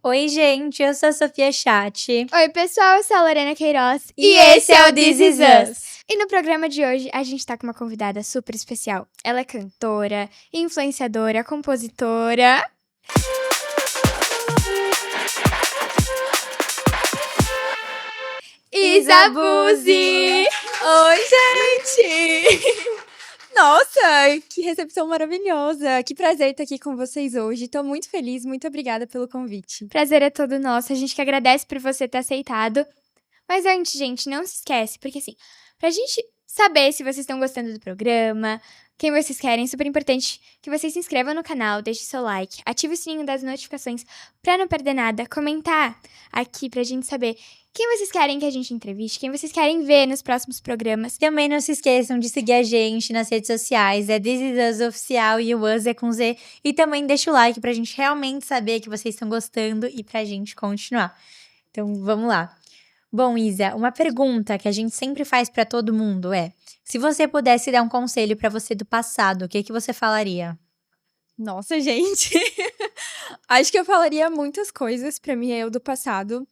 Oi, gente, eu sou a Sofia Chatti. Oi, pessoal, eu sou a Lorena Queiroz. E esse é o This Is Us. E no programa de hoje, a gente tá com uma convidada super especial. Ela é cantora, influenciadora, compositora. Isa Buzzi! Oi, gente! Nossa, que recepção maravilhosa! Que prazer estar aqui com vocês hoje. Tô muito feliz, muito obrigada pelo convite. Prazer é todo nosso, a gente que agradece por você ter aceitado. Mas antes, gente, não se esquece, porque assim, pra gente saber se vocês estão gostando do programa, quem vocês querem, super importante que vocês se inscrevam no canal, deixe seu like, ative o sininho das notificações pra não perder nada, comentar aqui pra gente saber quem vocês querem que a gente entreviste, quem vocês querem ver nos próximos programas. Também não se esqueçam de seguir a gente nas redes sociais, é This Is Us Oficial e o Us é com Z. E também deixa o like pra gente realmente saber que vocês estão gostando e pra gente continuar. Então, vamos lá. Bom, Isa, uma pergunta que a gente sempre faz pra todo mundo é: se você pudesse dar um conselho pra você do passado, o que você falaria? Nossa, gente! Acho que eu falaria muitas coisas pra mim, eu do passado.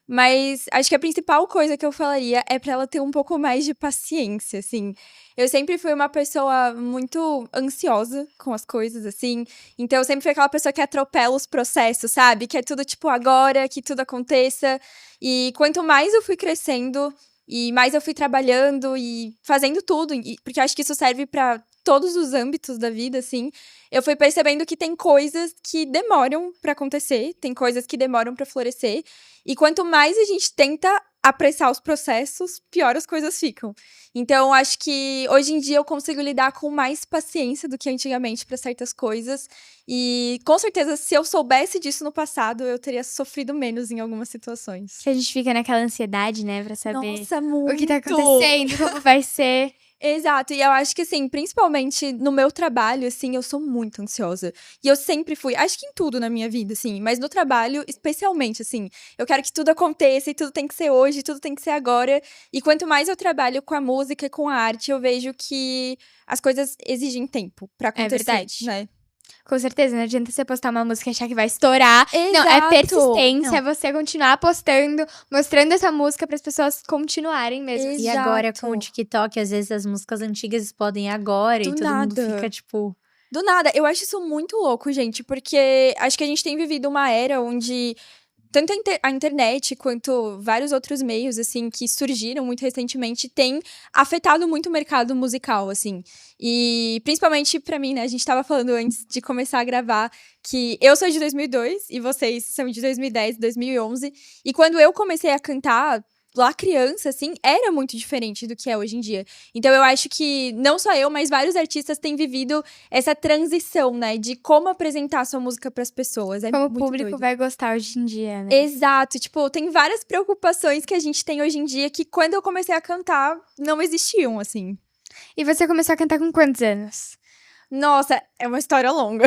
Mas acho que a principal coisa que eu falaria é pra ela ter um pouco mais de paciência, assim. Eu sempre fui uma pessoa muito ansiosa com as coisas, assim. Então, eu sempre fui aquela pessoa que atropela os processos, sabe? Que é tudo, tipo, agora, que tudo aconteça. E quanto mais eu fui crescendo e mais eu fui trabalhando e fazendo tudo, porque eu acho que isso serve pra todos os âmbitos da vida, assim, eu fui percebendo que tem coisas que demoram pra acontecer, tem coisas que demoram pra florescer. E quanto mais a gente tenta apressar os processos, pior as coisas ficam. Então, acho que hoje em dia eu consigo lidar com mais paciência do que antigamente para certas coisas. E com certeza, se eu soubesse disso no passado, eu teria sofrido menos em algumas situações. Que a gente fica naquela ansiedade, né, pra saber Nossa, muito! o que tá acontecendo, como vai ser. Exato, e eu acho que, assim, principalmente no meu trabalho, assim, eu sou muito ansiosa. E eu sempre fui, acho que em tudo na minha vida, assim, mas no trabalho, especialmente, assim, eu quero que tudo aconteça e tudo tem que ser hoje, tudo tem que ser agora. E quanto mais eu trabalho com a música e com a arte, eu vejo que as coisas exigem tempo pra acontecer, verdade. né? Com certeza, não adianta você postar uma música e achar que vai estourar. Exato. Não, é persistência, Não. é você continuar postando, mostrando essa música para as pessoas continuarem mesmo. Exato. E agora, com o TikTok, às vezes as músicas antigas explodem agora e Do todo mundo nada. fica, tipo... Do nada, eu acho isso muito louco, gente, porque acho que a gente tem vivido uma era onde tanto a internet quanto vários outros meios, assim, que surgiram muito recentemente, têm afetado muito o mercado musical, assim. E principalmente pra mim, né, a gente tava falando antes de começar a gravar que eu sou de 2002 e vocês são de 2010, 2011. E quando eu comecei a cantar, lá criança, assim, era muito diferente do que é hoje em dia. Então eu acho que não só eu, mas vários artistas têm vivido essa transição, né, de como apresentar a sua música pras pessoas. É Como o muito público doido. vai gostar hoje em dia, né? Exato, tipo, tem várias preocupações que a gente tem hoje em dia que quando eu comecei a cantar, não existiam, assim. E você começou a cantar com quantos anos? Nossa, é uma história longa.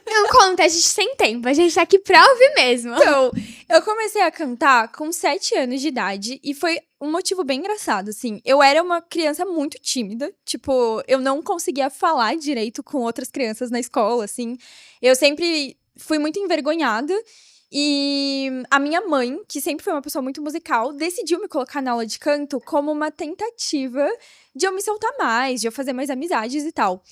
Não conta, a gente tem tempo, a gente tá aqui pra ouvir mesmo. Então, eu comecei a cantar com 7 anos de idade e foi um motivo bem engraçado, assim. Eu era uma criança muito tímida, tipo, eu não conseguia falar direito com outras crianças na escola, assim. Eu sempre fui muito envergonhada. E a minha mãe, que sempre foi uma pessoa muito musical, decidiu me colocar na aula de canto como uma tentativa de eu me soltar mais, de eu fazer mais amizades e tal.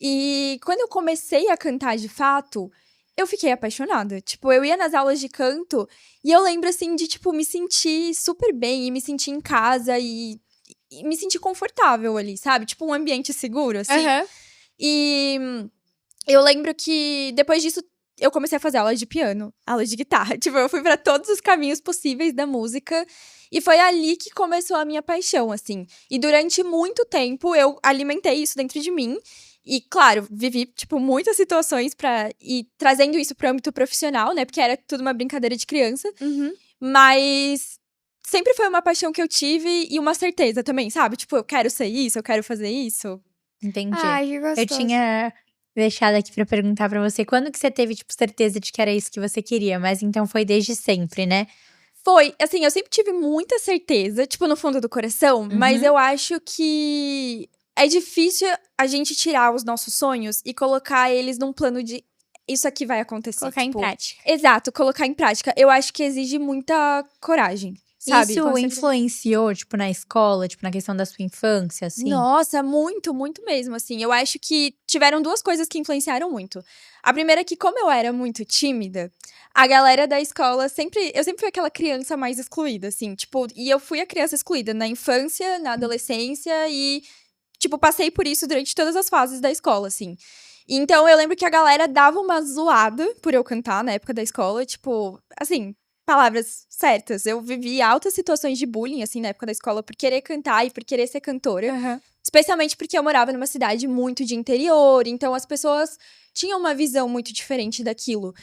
E quando eu comecei a cantar de fato, eu fiquei apaixonada. Tipo, eu ia nas aulas de canto e eu lembro, assim, de, tipo, me sentir super bem e me sentir em casa e me sentir confortável ali, sabe? Tipo, um ambiente seguro, assim. Aham. E eu lembro que depois disso eu comecei a fazer aulas de piano, aulas de guitarra. Tipo, eu fui pra todos os caminhos possíveis da música. E foi ali que começou a minha paixão, assim. E durante muito tempo eu alimentei isso dentro de mim. E, claro, vivi, tipo, muitas situações pra ir trazendo isso pro âmbito profissional, né? Porque era tudo uma brincadeira de criança. Uhum. Mas sempre foi uma paixão que eu tive e uma certeza também, sabe? Tipo, eu quero ser isso, eu quero fazer isso. Entendi. Ai, que gostoso. Eu tinha deixado aqui pra perguntar pra você, quando que você teve, tipo, certeza de que era isso que você queria? Mas então foi desde sempre, né? Foi, assim, eu sempre tive muita certeza, tipo, no fundo do coração, mas Uhum. eu acho que é difícil a gente tirar os nossos sonhos e colocar eles num plano de isso aqui vai acontecer. Colocar em tipo, prática. Exato, colocar em prática. Eu acho que exige muita coragem, sabe? Isso influenciou, tipo, na escola, tipo, na questão da sua infância, assim? Nossa, muito, muito mesmo, assim. Eu acho que tiveram duas coisas que influenciaram muito. A primeira é que, como eu era muito tímida, a galera da escola eu sempre fui aquela criança mais excluída, assim, tipo, e eu fui a criança excluída na infância, na adolescência e, tipo, passei por isso durante todas as fases da escola, assim. Então, eu lembro que a galera dava uma zoada por eu cantar na época da escola, tipo, assim, palavras certas. Eu vivi altas situações de bullying, assim, na época da escola, por querer cantar e por querer ser cantora. Especialmente porque eu morava numa cidade muito de interior, então as pessoas tinham uma visão muito diferente daquilo.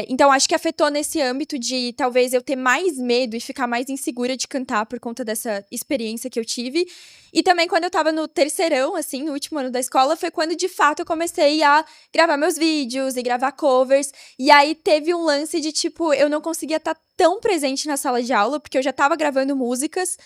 Então, acho que afetou nesse âmbito de talvez eu ter mais medo e ficar mais insegura de cantar por conta dessa experiência que eu tive. E também quando eu tava no terceirão, assim, no último ano da escola, foi quando de fato eu comecei a gravar meus vídeos e gravar covers. E aí teve um lance de tipo, eu não conseguia estar tão presente na sala de aula, porque eu já tava gravando músicas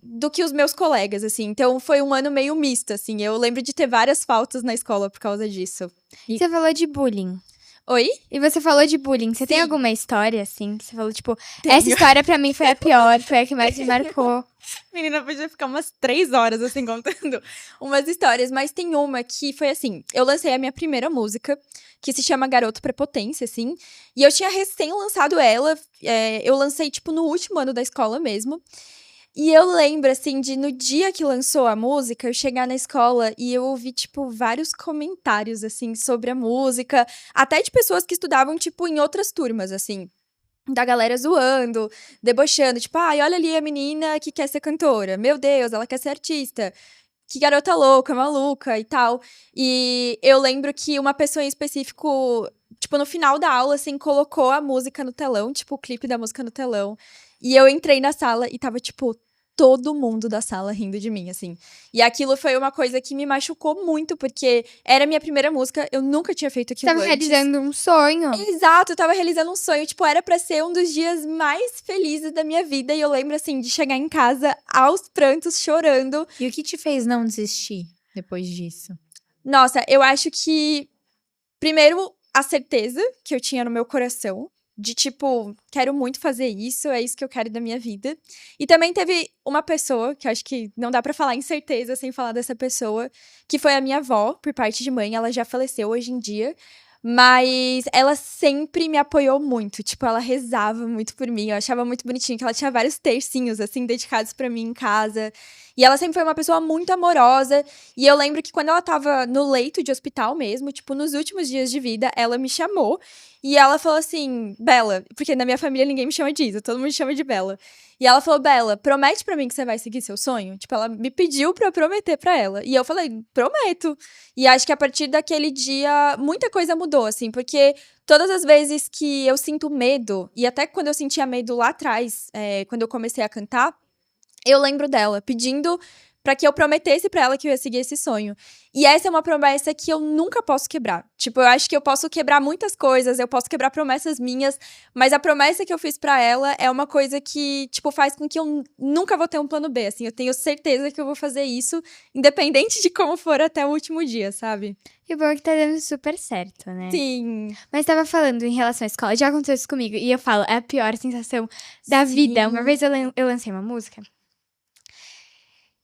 do que os meus colegas, assim. Então, foi um ano meio misto, assim. Eu lembro de ter várias faltas na escola por causa disso. Você falou de bullying. Oi? E você falou de bullying. Você tem Sim. alguma história, assim, que você falou, tipo, Tenho. essa história pra mim foi a pior, foi a que mais me marcou. Menina, podia ficar umas 3 horas, assim, contando umas histórias. Mas tem uma que foi assim, eu lancei a minha primeira música, que se chama Garoto Prepotência, assim. E eu tinha recém lançado ela, eu lancei, tipo, no último ano da escola mesmo. E eu lembro, assim, de no dia que lançou a música, eu chegar na escola e eu ouvi, tipo, vários comentários, assim, sobre a música. Até de pessoas que estudavam, tipo, em outras turmas, assim. Da galera zoando, debochando. Tipo, ai, olha ali a menina que quer ser cantora. Meu Deus, ela quer ser artista. Que garota louca, maluca e tal. E eu lembro que uma pessoa em específico, tipo, no final da aula, assim, colocou a música no telão, tipo, o clipe da música no telão. E eu entrei na sala e tava, tipo, todo mundo da sala rindo de mim, assim. E aquilo foi uma coisa que me machucou muito, porque era a minha primeira música, eu nunca tinha feito Você aquilo tava antes. realizando um sonho. Exato, eu tava realizando um sonho, tipo, era pra ser um dos dias mais felizes da minha vida. E eu lembro, assim, de chegar em casa aos prantos, chorando. E o que te fez não desistir depois disso? Nossa, eu acho que, primeiro, a certeza que eu tinha no meu coração, de tipo, quero muito fazer isso, é isso que eu quero da minha vida. E também teve uma pessoa, que eu acho que não dá pra falar em certeza sem falar dessa pessoa, que foi a minha avó, por parte de mãe, ela já faleceu hoje em dia. Mas ela sempre me apoiou muito, tipo, ela rezava muito por mim, eu achava muito bonitinho que ela tinha vários tercinhos, assim, dedicados pra mim em casa. E ela sempre foi uma pessoa muito amorosa, e eu lembro que quando ela tava no leito de hospital mesmo, tipo, nos últimos dias de vida, ela me chamou, e ela falou assim, Bela, porque na minha família ninguém me chama de Isa, todo mundo me chama de Bela. E ela falou, Bela, promete pra mim que você vai seguir seu sonho? Tipo, ela me pediu pra eu prometer pra ela. E eu falei, prometo. E acho que a partir daquele dia, muita coisa mudou, assim, porque todas as vezes que eu sinto medo, e até quando eu sentia medo lá atrás, quando eu comecei a cantar, eu lembro dela pedindo pra que eu prometesse pra ela que eu ia seguir esse sonho. E essa é uma promessa que eu nunca posso quebrar. Tipo, eu acho que eu posso quebrar muitas coisas, eu posso quebrar promessas minhas, mas a promessa que eu fiz pra ela é uma coisa que, tipo, faz com que eu nunca vou ter um plano B, assim. Eu tenho certeza que eu vou fazer isso, independente de como for até o último dia, sabe? E o bom é que tá dando super certo, né? Sim. Mas tava falando em relação à escola, já aconteceu isso comigo. E eu falo, é a pior sensação da Sim. vida. Uma vez eu lancei uma música.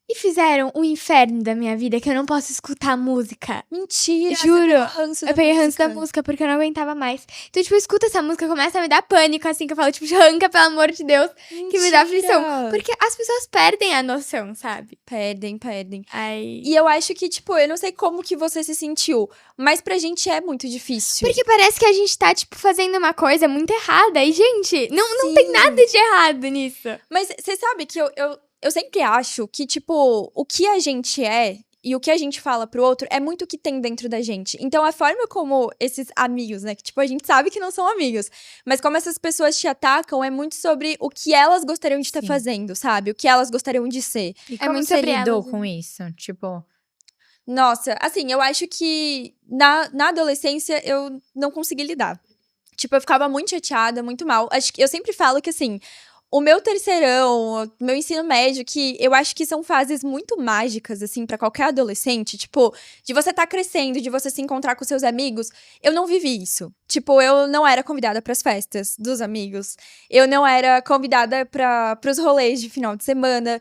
E fizeram um inferno da minha vida que eu não posso escutar a música. Mentira. Juro. Ranço Eu peguei ranço da música porque eu não aguentava mais. Então, tipo, eu escuto essa música, começa a me dar pânico, assim, que eu falo, tipo, arranca, pelo amor de Deus, que me dá aflição. Porque as pessoas perdem a noção, sabe? Perdem. Aí... E eu acho que, tipo, eu não sei como que você se sentiu, mas pra gente é muito difícil. Porque parece que a gente tá, tipo, fazendo uma coisa muito errada. E, gente, não tem nada de errado nisso. Mas você sabe que eu sempre acho que, tipo, o que a gente é e o que a gente fala pro outro é muito o que tem dentro da gente. Então, a forma como esses amigos, né, que, tipo, a gente sabe que não são amigos, mas como essas pessoas te atacam é muito sobre o que elas gostariam de estar Sim. fazendo, sabe? O que elas gostariam de ser. E como muito você sobre lidou elas, com isso? Tipo, Nossa, assim, eu acho que na adolescência eu não consegui lidar. Tipo, eu ficava muito chateada, muito mal. Acho que eu sempre falo que, assim, o meu terceirão, o meu ensino médio, que eu acho que são fases muito mágicas, assim, pra qualquer adolescente. Tipo, de você tá crescendo, de você se encontrar com seus amigos. Eu não vivi isso. Tipo, eu não era convidada pras festas dos amigos. Eu não era convidada pros rolês de final de semana.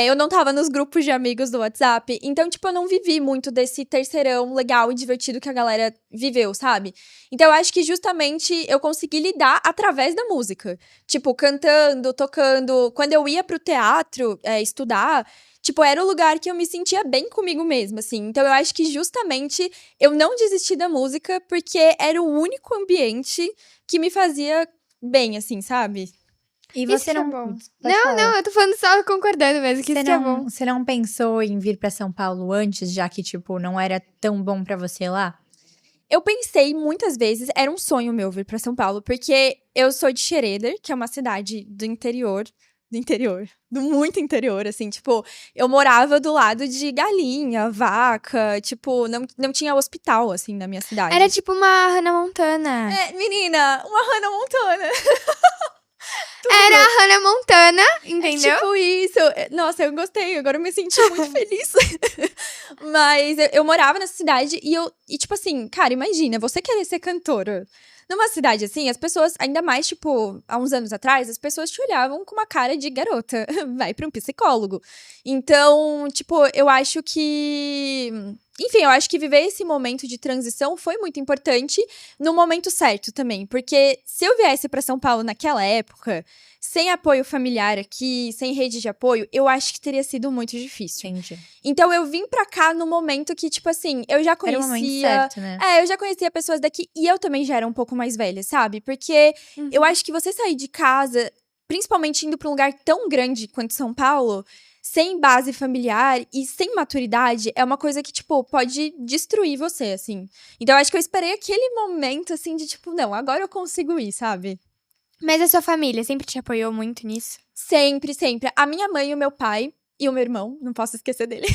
Eu não tava nos grupos de amigos do WhatsApp. Então, tipo, eu não vivi muito desse terceirão legal e divertido que a galera viveu, sabe? Então, eu acho que justamente eu consegui lidar através da música. Tipo, cantando, tocando. Quando eu ia pro teatro estudar, tipo, era o lugar que eu me sentia bem comigo mesma, assim. Então, eu acho que justamente eu não desisti da música porque era o único ambiente que me fazia bem, assim, sabe? E Isso você que é não. bom. Pode falar. Não, eu tô falando só concordando mesmo, que Você isso que é bom. você não pensou em vir pra São Paulo antes, já que, tipo, não era tão bom pra você lá? Eu pensei muitas vezes, era um sonho meu vir pra São Paulo, porque eu sou de Xereder, que é uma cidade do muito interior, assim, tipo, eu morava do lado de galinha, vaca, tipo, não tinha hospital, assim, na minha cidade. Era tipo uma Hannah Montana. Menina, uma Hannah Montana. Era a Hannah Montana, É entendeu? tipo isso. Nossa, eu gostei, agora eu me senti muito feliz. Mas eu morava nessa cidade e, tipo assim, cara, imagina, você querer ser cantora. Numa cidade assim, as pessoas, ainda mais, tipo, há uns anos atrás, as pessoas te olhavam com uma cara de garota. Vai pra um psicólogo. Então, tipo, eu acho que. Enfim, eu acho que viver esse momento de transição foi muito importante no momento certo também. Porque se eu viesse pra São Paulo naquela época, sem apoio familiar aqui, sem rede de apoio, eu acho que teria sido muito difícil. Entendi. Então eu vim pra cá no momento que, tipo assim, eu já Era o momento conhecia. certo, né? Eu já conhecia pessoas daqui e eu também já era um pouco mais velha, sabe? Porque eu acho que você sair de casa, principalmente indo pra um lugar tão grande quanto São Paulo, sem base familiar e sem maturidade, é uma coisa que, tipo, pode destruir você, assim. Então eu acho que eu esperei aquele momento, assim, de tipo, não, agora eu consigo ir, sabe? Mas a sua família sempre te apoiou muito nisso? Sempre, sempre. A minha mãe e o meu pai. E o meu irmão, não posso esquecer dele.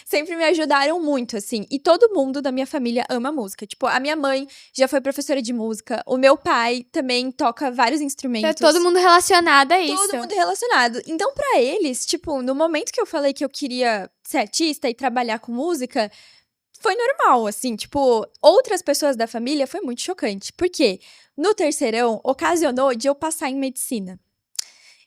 Sempre me ajudaram muito, assim. E todo mundo da minha família ama música. Tipo, a minha mãe já foi professora de música. O meu pai também toca vários Tá instrumentos. todo mundo relacionado a isso. Todo mundo relacionado. Então, pra eles, tipo, no momento que eu falei que eu queria ser artista e trabalhar com música, foi normal, assim. Tipo, outras pessoas da família foi muito chocante. Por quê? No terceirão, ocasionou de eu passar em medicina.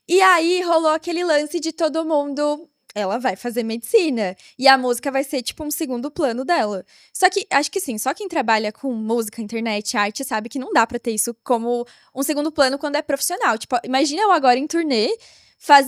E aí rolou aquele lance de todo mundo. Ela vai fazer medicina. E a música vai ser, tipo, um segundo plano dela. Só que, acho que sim, só quem trabalha com música, internet, arte, sabe que não dá pra ter isso como um segundo plano quando é profissional. Tipo, imagina eu agora em turnê,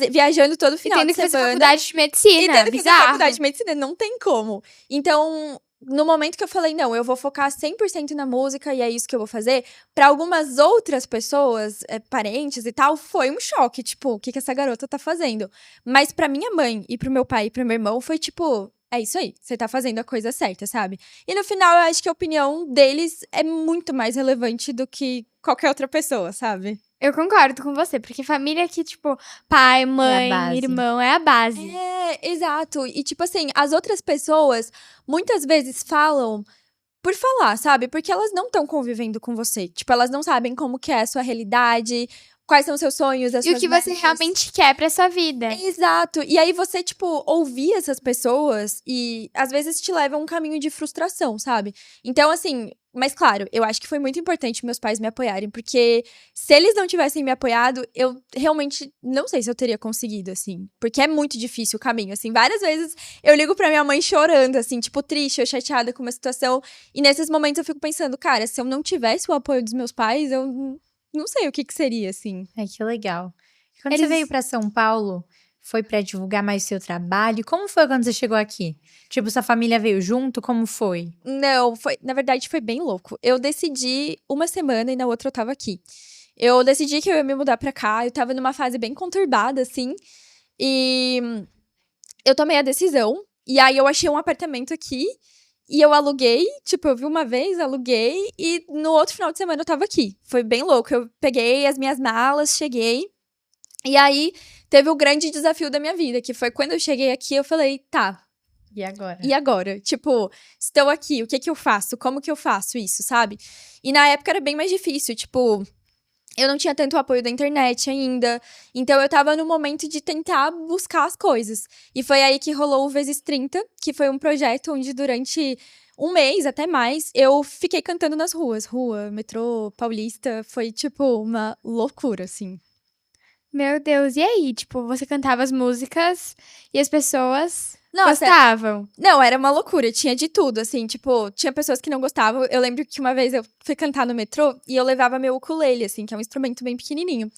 viajando todo E final tendo de que fazer semana. faculdade de medicina. E tendo que fazer Bizarro. faculdade de medicina, não tem como. Então, no momento que eu falei, não, eu vou focar 100% na música e é isso que eu vou fazer, pra algumas outras pessoas, parentes e tal, foi um choque. Tipo, o que que essa garota tá fazendo? Mas pra minha mãe e pro meu pai e pro meu irmão, foi tipo, é isso aí, você tá fazendo a coisa certa, sabe? E no final, eu acho que a opinião deles é muito mais relevante do que qualquer outra pessoa, sabe? Eu concordo com você, porque família que, tipo, pai, mãe, base. irmão, é a base. Exato. E, tipo assim, as outras pessoas muitas vezes falam por falar, sabe? Porque elas não estão convivendo com você. Tipo, elas não sabem como que é a sua realidade, quais são os seus sonhos, as E o suas que você metas. realmente quer pra sua vida. Exato. E aí você, tipo, ouvir essas pessoas e às vezes te leva a um caminho de frustração, sabe? Então, assim, mas claro, eu acho que foi muito importante meus pais me apoiarem, porque se eles não tivessem me apoiado, eu realmente não sei se eu teria conseguido, assim. Porque é muito difícil o caminho, assim. Várias vezes eu ligo pra minha mãe chorando, assim, tipo, triste ou chateada com uma situação. E nesses momentos eu fico pensando, cara, se eu não tivesse o apoio dos meus pais, eu não sei o que seria, assim. Ai, que legal. E quando você veio pra São Paulo, foi pra divulgar mais o seu trabalho? Como foi quando você chegou aqui? Tipo, sua família veio junto? Como foi? Não, na verdade foi bem louco. Eu decidi uma semana e na outra eu tava aqui. Eu decidi que eu ia me mudar pra cá, eu tava numa fase bem conturbada, assim, e eu tomei a decisão, e aí eu achei um apartamento aqui, e eu aluguei, tipo, eu vi uma vez, aluguei, e no outro final de semana eu tava aqui. Foi bem louco, eu peguei as minhas malas, cheguei, e aí teve o grande desafio da minha vida, que foi quando eu cheguei aqui, eu falei, tá, E agora? e agora? Tipo, estou aqui, o que que eu faço? Como que eu faço isso, sabe? E na época era bem mais difícil, tipo, eu não tinha tanto apoio da internet ainda. Então, eu tava no momento de tentar buscar as coisas. E foi aí que rolou o Vezes 30, que foi um projeto onde durante um mês, até mais, eu fiquei cantando nas ruas. Rua, metrô, Paulista. Foi, tipo, uma loucura, assim. Meu Deus, e aí? Tipo, você cantava as músicas e as pessoas Nossa, gostavam. não, era uma loucura, tinha de tudo, assim, tipo, tinha pessoas que não gostavam. Eu lembro que uma vez eu fui cantar no metrô e eu levava meu ukulele, assim, que é um instrumento bem pequenininho.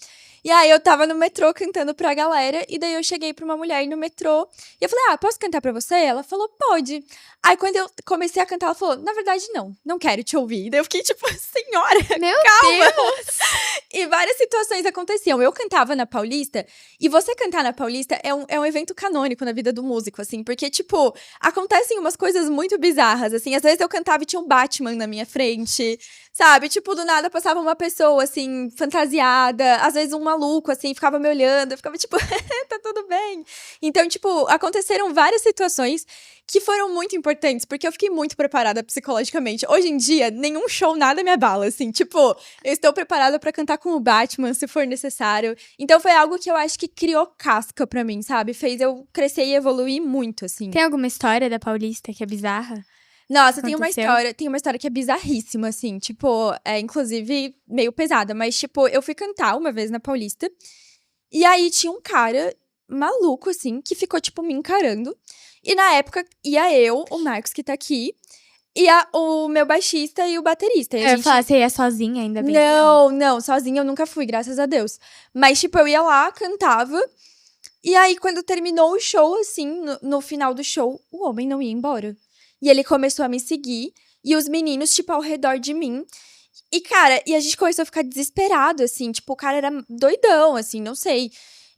E aí eu tava no metrô cantando pra galera, e daí eu cheguei pra uma mulher no metrô, e eu falei, posso cantar pra você? Ela falou, pode. Aí quando eu comecei a cantar, ela falou, na verdade, não quero te ouvir. E daí eu fiquei tipo, senhora, Meu calma. Deus! E várias situações aconteciam. Eu cantava na Paulista, e você cantar na Paulista é um evento canônico na vida do músico, assim, porque, tipo, acontecem umas coisas muito bizarras, assim. Às vezes eu cantava e tinha um Batman na minha frente, sabe? Tipo, do nada passava uma pessoa, assim, fantasiada, às vezes um maluco, assim, ficava me olhando, eu ficava tipo, tá tudo bem. Então, tipo, aconteceram várias situações que foram muito importantes, porque eu fiquei muito preparada psicologicamente. Hoje em dia, nenhum show nada me abala, assim, tipo, eu estou preparada pra cantar com o Batman, se for necessário. Então, foi algo que eu acho que criou casca pra mim, sabe? Fez eu crescer e evoluir muito, assim. Tem alguma história da Paulista que é bizarra? Nossa, Aconteceu? tem uma história que é bizarríssima, assim, tipo, inclusive meio pesada, mas, tipo, eu fui cantar uma vez na Paulista, e aí tinha um cara maluco, assim, que ficou, tipo, me encarando, e na época ia eu, o Marcos, que tá aqui, e o meu baixista e o baterista, e a Eu ia gente... falar, você ia sozinha, ainda bem. Não, sozinha eu nunca fui, graças a Deus. Mas, tipo, eu ia lá, cantava, e aí, quando terminou o show, assim, no final do show, o homem não ia embora. E ele começou a me seguir, e os meninos, tipo, ao redor de mim. E, cara, a gente começou a ficar desesperado, assim, tipo, o cara era doidão, assim, não sei.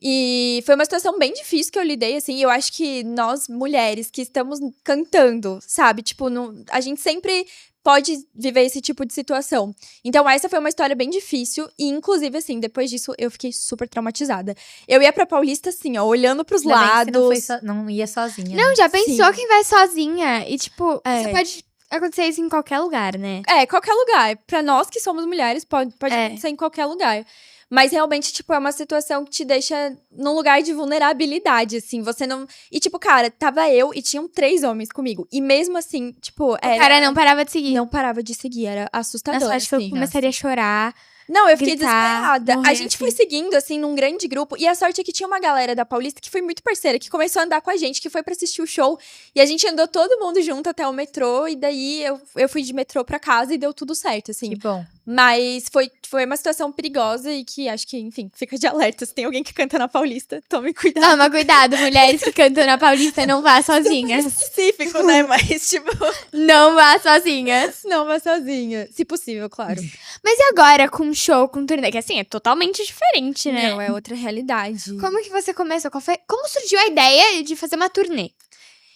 E foi uma situação bem difícil que eu lidei, assim, e eu acho que nós, mulheres, que estamos cantando, sabe? Tipo, a gente sempre pode viver esse tipo de situação. Então, essa foi uma história bem difícil, e, inclusive, assim, depois disso, eu fiquei super traumatizada. Eu ia pra Paulista, assim, ó, olhando pros Ainda bem que lados. você não ia sozinha. Não, né? já pensou Sim. quem vai sozinha? E, tipo, É. você pode acontecer isso em qualquer lugar, né? Qualquer lugar. Pra nós que somos mulheres, pode acontecer em qualquer lugar. Mas realmente, tipo, é uma situação que te deixa num lugar de vulnerabilidade, assim. Você não. E, tipo, cara, tava eu e tinham 3 homens comigo. E mesmo assim, tipo. O cara não parava de seguir. Não parava de seguir, era assustador. Nossa, acho que eu assim. começaria a chorar. Não, eu fiquei gritar, desesperada. morrer, A gente foi assim. seguindo, assim, num grande grupo. E a sorte é que tinha uma galera da Paulista que foi muito parceira, que começou a andar com a gente, que foi pra assistir o show. E a gente andou todo mundo junto até o metrô. E daí eu fui de metrô pra casa e deu tudo certo, assim. Que bom. Mas foi uma situação perigosa e que acho que, enfim, fica de alerta. Se tem alguém que canta na Paulista, tome cuidado. Toma cuidado, mulheres que cantam na Paulista, não vá sozinhas. Específico, né? Mas, tipo, Não vá sozinhas. não vá sozinha. Se possível, claro. Mas e agora com show, com turnê? Que assim, é totalmente diferente, né? Não, é outra realidade. Como que você começou? Como surgiu a ideia de fazer uma turnê?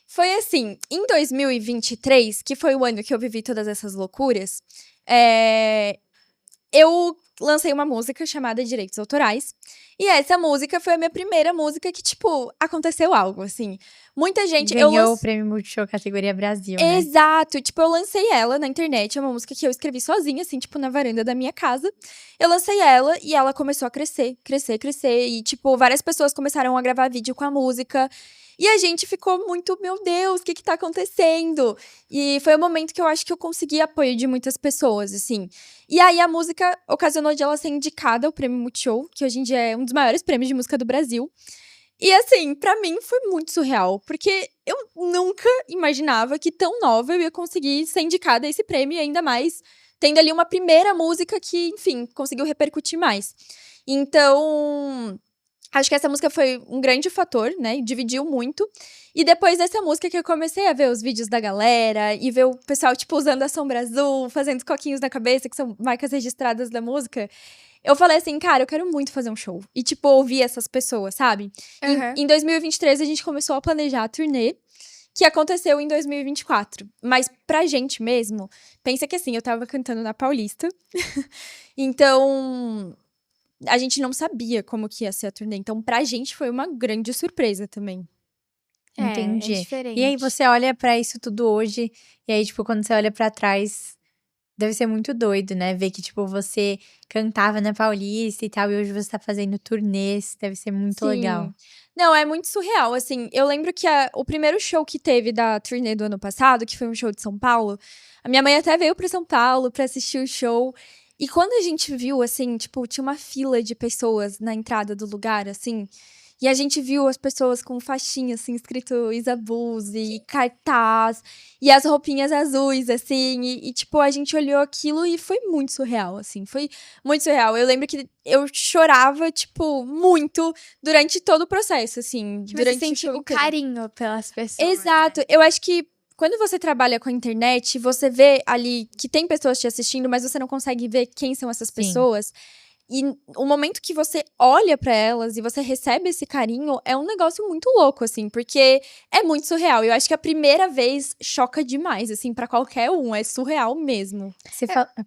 Foi assim, em 2023, que foi o ano que eu vivi todas essas loucuras, eu lancei uma música chamada Direitos Autorais. E essa música foi a minha primeira música que, tipo, aconteceu algo, assim. Muita gente... Ganhou o prêmio Multishow categoria Brasil, né? Exato, tipo, eu lancei ela na internet, é uma música que eu escrevi sozinha, assim, tipo, na varanda da minha casa. Eu lancei ela e ela começou a crescer, e, tipo, várias pessoas começaram a gravar vídeo com a música. E a gente ficou muito, meu Deus, o que tá acontecendo? E foi o momento que eu acho que eu consegui apoio de muitas pessoas, assim. E aí a música ocasionou de ela ser indicada ao Prêmio Multishow, que hoje em dia é um dos maiores prêmios de música do Brasil. E assim, pra mim foi muito surreal, porque eu nunca imaginava que tão nova eu ia conseguir ser indicada a esse prêmio, e ainda mais tendo ali uma primeira música que, enfim, conseguiu repercutir mais. Então, acho que essa música foi um grande fator, né? Dividiu muito. E depois dessa música que eu comecei a ver os vídeos da galera e ver o pessoal, tipo, usando a sombra azul, fazendo os coquinhos na cabeça, que são marcas registradas da música. Eu falei assim, cara, eu quero muito fazer um show. E, tipo, ouvir essas pessoas, sabe? Uhum. Em 2023, a gente começou a planejar a turnê, que aconteceu em 2024. Mas pra gente mesmo, pensa que assim, eu tava cantando na Paulista. Então, a gente não sabia como que ia ser a turnê. Então, pra gente foi uma grande surpresa também. Entendi. É diferente. E aí você olha pra isso tudo hoje, e aí, tipo, quando você olha pra trás, Deve ser muito doido, né? Ver que, tipo, você cantava na Paulista e tal, e hoje você tá fazendo turnês. Deve ser muito legal. Sim. Não, é muito surreal, assim. Eu lembro que o primeiro show que teve da turnê do ano passado, que foi um show de São Paulo, a minha mãe até veio pra São Paulo pra assistir o show. E quando a gente viu, assim, tipo, tinha uma fila de pessoas na entrada do lugar, assim. E a gente viu as pessoas com faixinha, assim, escrito Isabuse, e cartaz, e as roupinhas azuis, assim. Tipo, a gente olhou aquilo e foi muito surreal, assim. Foi muito surreal. Eu lembro que eu chorava, tipo, muito durante todo o processo, assim. Que durante você sente show o inteiro. carinho pelas pessoas. Exato. Eu acho que quando você trabalha com a internet, você vê ali que tem pessoas te assistindo, mas você não consegue ver quem são essas Sim. pessoas. E o momento que você olha pra elas e você recebe esse carinho é um negócio muito louco, assim, porque é muito surreal. Eu acho que a primeira vez choca demais, assim, pra qualquer um. É surreal mesmo.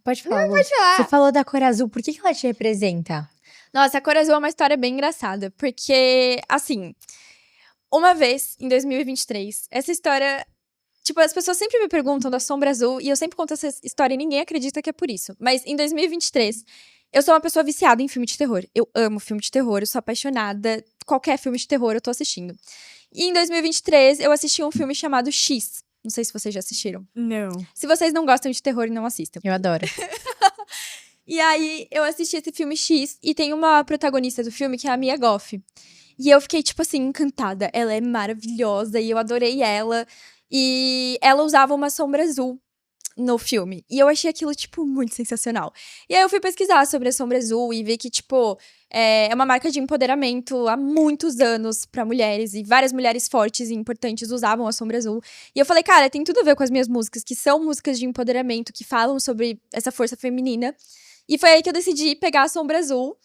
Pode falar, Lu. Pode falar. Você falou da cor azul, por que ela te representa? Nossa, a Cor Azul é uma história bem engraçada, porque, assim, uma vez, em 2023, essa história. Tipo, as pessoas sempre me perguntam da Sombra Azul e eu sempre conto essa história e ninguém acredita que é por isso. Mas em 2023, eu sou uma pessoa viciada em filme de terror. Eu amo filme de terror, eu sou apaixonada. Qualquer filme de terror eu tô assistindo. E em 2023, eu assisti um filme chamado X. Não sei se vocês já assistiram. Não. Se vocês não gostam de terror, não assistam. Eu adoro. E aí, eu assisti esse filme X e tem uma protagonista do filme que é a Mia Goth. E eu fiquei, tipo assim, encantada. Ela é maravilhosa e eu adorei ela. E ela usava uma sombra azul no filme. E eu achei aquilo, tipo, muito sensacional. E aí eu fui pesquisar sobre a sombra azul e vi que, tipo, é uma marca de empoderamento há muitos anos pra mulheres. E várias mulheres fortes e importantes usavam a sombra azul. E eu falei, cara, tem tudo a ver com as minhas músicas, que são músicas de empoderamento, que falam sobre essa força feminina. E foi aí que eu decidi pegar a sombra azul.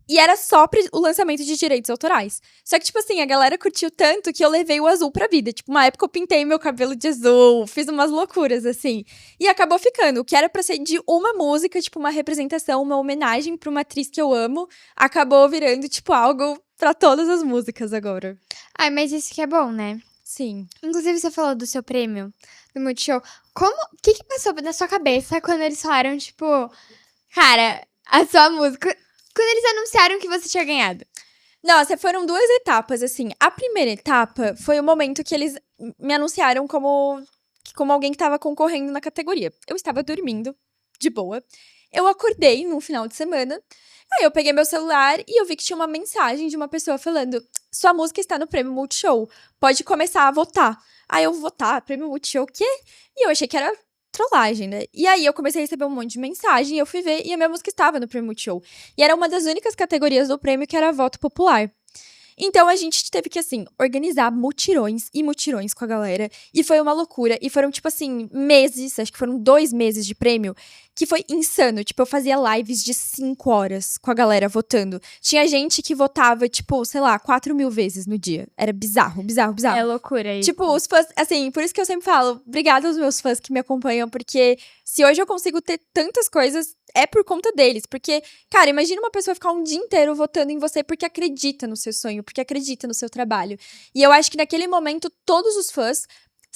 E era só o lançamento de direitos autorais. Só que, tipo assim, a galera curtiu tanto que eu levei o azul pra vida. Tipo, uma época eu pintei meu cabelo de azul, fiz umas loucuras, assim. E acabou ficando. O que era pra ser de uma música, tipo, uma representação, uma homenagem pra uma atriz que eu amo, acabou virando, tipo, algo pra todas as músicas agora. Ai, mas isso que é bom, né? Sim. Inclusive, você falou do seu prêmio, do Multishow. O que passou na sua cabeça quando eles falaram, tipo... Cara, a sua música... Quando eles anunciaram que você tinha ganhado. Nossa, foram duas etapas, assim. A primeira etapa foi o momento que eles me anunciaram como alguém que tava concorrendo na categoria. Eu estava dormindo, de boa. Eu acordei num final de semana. Aí eu peguei meu celular e eu vi que tinha uma mensagem de uma pessoa falando: sua música está no Prêmio Multishow, pode começar a votar. Aí eu, votar? Prêmio Multishow, o quê? E eu achei que era trollagem, né? E aí eu comecei a receber um monte de mensagem, eu fui ver e a minha música estava no Prêmio Multishow. E era uma das únicas categorias do prêmio que era voto popular. Então a gente teve que, assim, organizar mutirões e mutirões com a galera. E foi uma loucura. E foram, tipo assim, meses, acho que foram 2 meses de prêmio, que foi insano. Tipo, eu fazia lives de 5 horas com a galera votando. Tinha gente que votava, tipo, sei lá, 4.000 vezes no dia. Era bizarro, bizarro, bizarro. É loucura isso. Tipo, os fãs, assim, por isso que eu sempre falo, obrigada aos meus fãs que me acompanham, porque se hoje eu consigo ter tantas coisas, é por conta deles. Porque, cara, imagina uma pessoa ficar um dia inteiro votando em você porque acredita no seu sonho, porque acredita no seu trabalho. E eu acho que naquele momento, todos os fãs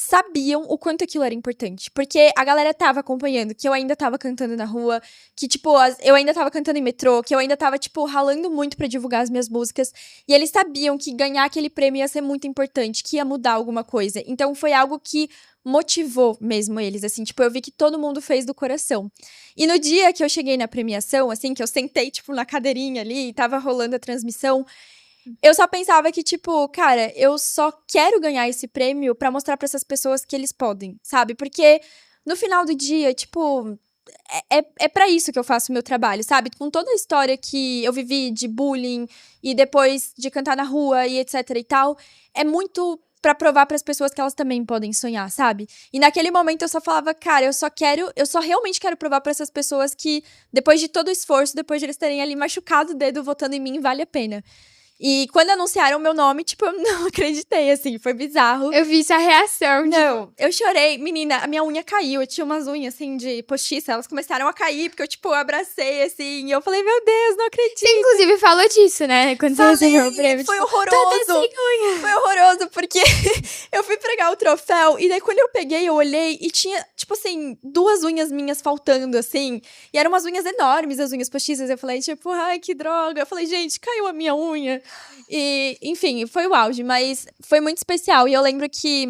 sabiam o quanto aquilo era importante. Porque a galera tava acompanhando, que eu ainda tava cantando na rua, que, tipo, eu ainda tava cantando em metrô, que eu ainda tava, tipo, ralando muito pra divulgar as minhas músicas. E eles sabiam que ganhar aquele prêmio ia ser muito importante, que ia mudar alguma coisa. Então foi algo que motivou mesmo eles, assim, tipo, eu vi que todo mundo fez do coração. E no dia que eu cheguei na premiação, assim, que eu sentei, tipo, na cadeirinha ali, e tava rolando a transmissão, eu só pensava que, tipo, cara, eu só quero ganhar esse prêmio pra mostrar pra essas pessoas que eles podem, sabe? Porque no final do dia, tipo, é pra isso que eu faço o meu trabalho, sabe? Com toda a história que eu vivi de bullying e depois de cantar na rua e etc e tal, é muito pra provar pras pessoas que elas também podem sonhar, sabe? E naquele momento eu só falava, cara, eu só realmente quero provar pra essas pessoas que depois de todo o esforço, depois de eles terem ali machucado o dedo votando em mim, vale a pena. E quando anunciaram o meu nome, tipo, eu não acreditei, assim, foi bizarro. Eu vi sua reação. Não, eu chorei. Menina, a minha unha caiu. Eu tinha umas unhas, assim, de postiça. Elas começaram a cair, porque eu, tipo, abracei, assim. E eu falei, meu Deus, não acredito. Você, inclusive, falou disso, né? Quando você recebeu o prêmio. Foi tipo, horroroso. toda sem unha. Foi horroroso, porque eu fui pegar o troféu. E daí, quando eu peguei, eu olhei. E tinha, tipo assim, 2 unhas minhas faltando, assim. E eram umas unhas enormes, as unhas postiças. Eu falei, tipo, ai, que droga. Eu falei, gente, caiu a minha unha. E, enfim, foi o auge. Mas foi muito especial. E eu lembro que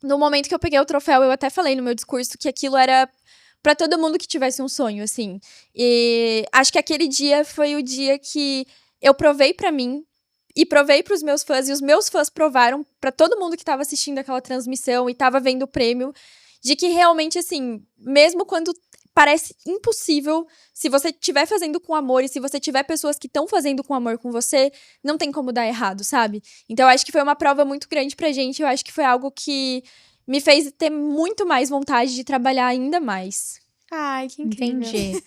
no momento que eu peguei o troféu, eu até falei no meu discurso que aquilo era pra todo mundo que tivesse um sonho, assim. E acho que aquele dia foi o dia que eu provei pra mim e provei pros meus fãs, e os meus fãs provaram pra todo mundo que tava assistindo aquela transmissão e tava vendo o prêmio, de que realmente, assim, mesmo quando parece impossível, se você estiver fazendo com amor e se você tiver pessoas que estão fazendo com amor com você, não tem como dar errado, sabe? Então, eu acho que foi uma prova muito grande pra gente. Eu acho que foi algo que me fez ter muito mais vontade de trabalhar ainda mais. Ai, que incrível. Entendi.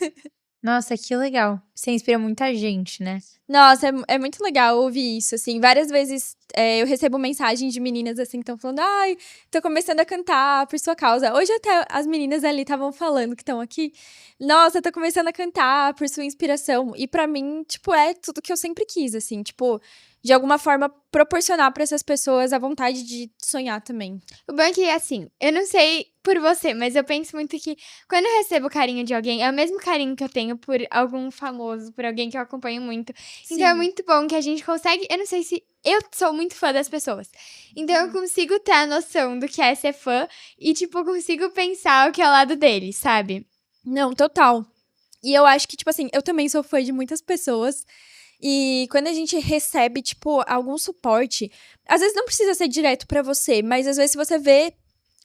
Nossa, que legal. Você inspira muita gente, né? Nossa, é muito legal ouvir isso, assim. Várias vezes eu recebo mensagens de meninas, assim, que estão falando, ai, tô começando a cantar por sua causa. Hoje até as meninas ali estavam falando que estão aqui. Nossa, tô começando a cantar por sua inspiração. E pra mim, tipo, é tudo que eu sempre quis, assim. Tipo, de alguma forma, proporcionar pra essas pessoas a vontade de sonhar também. O bom é que, assim, eu não sei por você, mas eu penso muito que quando eu recebo carinho de alguém, é o mesmo carinho que eu tenho por algum famoso, por alguém que eu acompanho muito. Então é muito bom que a gente consegue. Eu não sei se. Eu sou muito fã das pessoas. Então eu consigo ter a noção do que é ser fã e, tipo, eu consigo pensar o que é ao lado deles, sabe? Não, total. E eu acho que, tipo assim, eu também sou fã de muitas pessoas. E quando a gente recebe, tipo, algum suporte, às vezes não precisa ser direto pra você, mas às vezes se você vê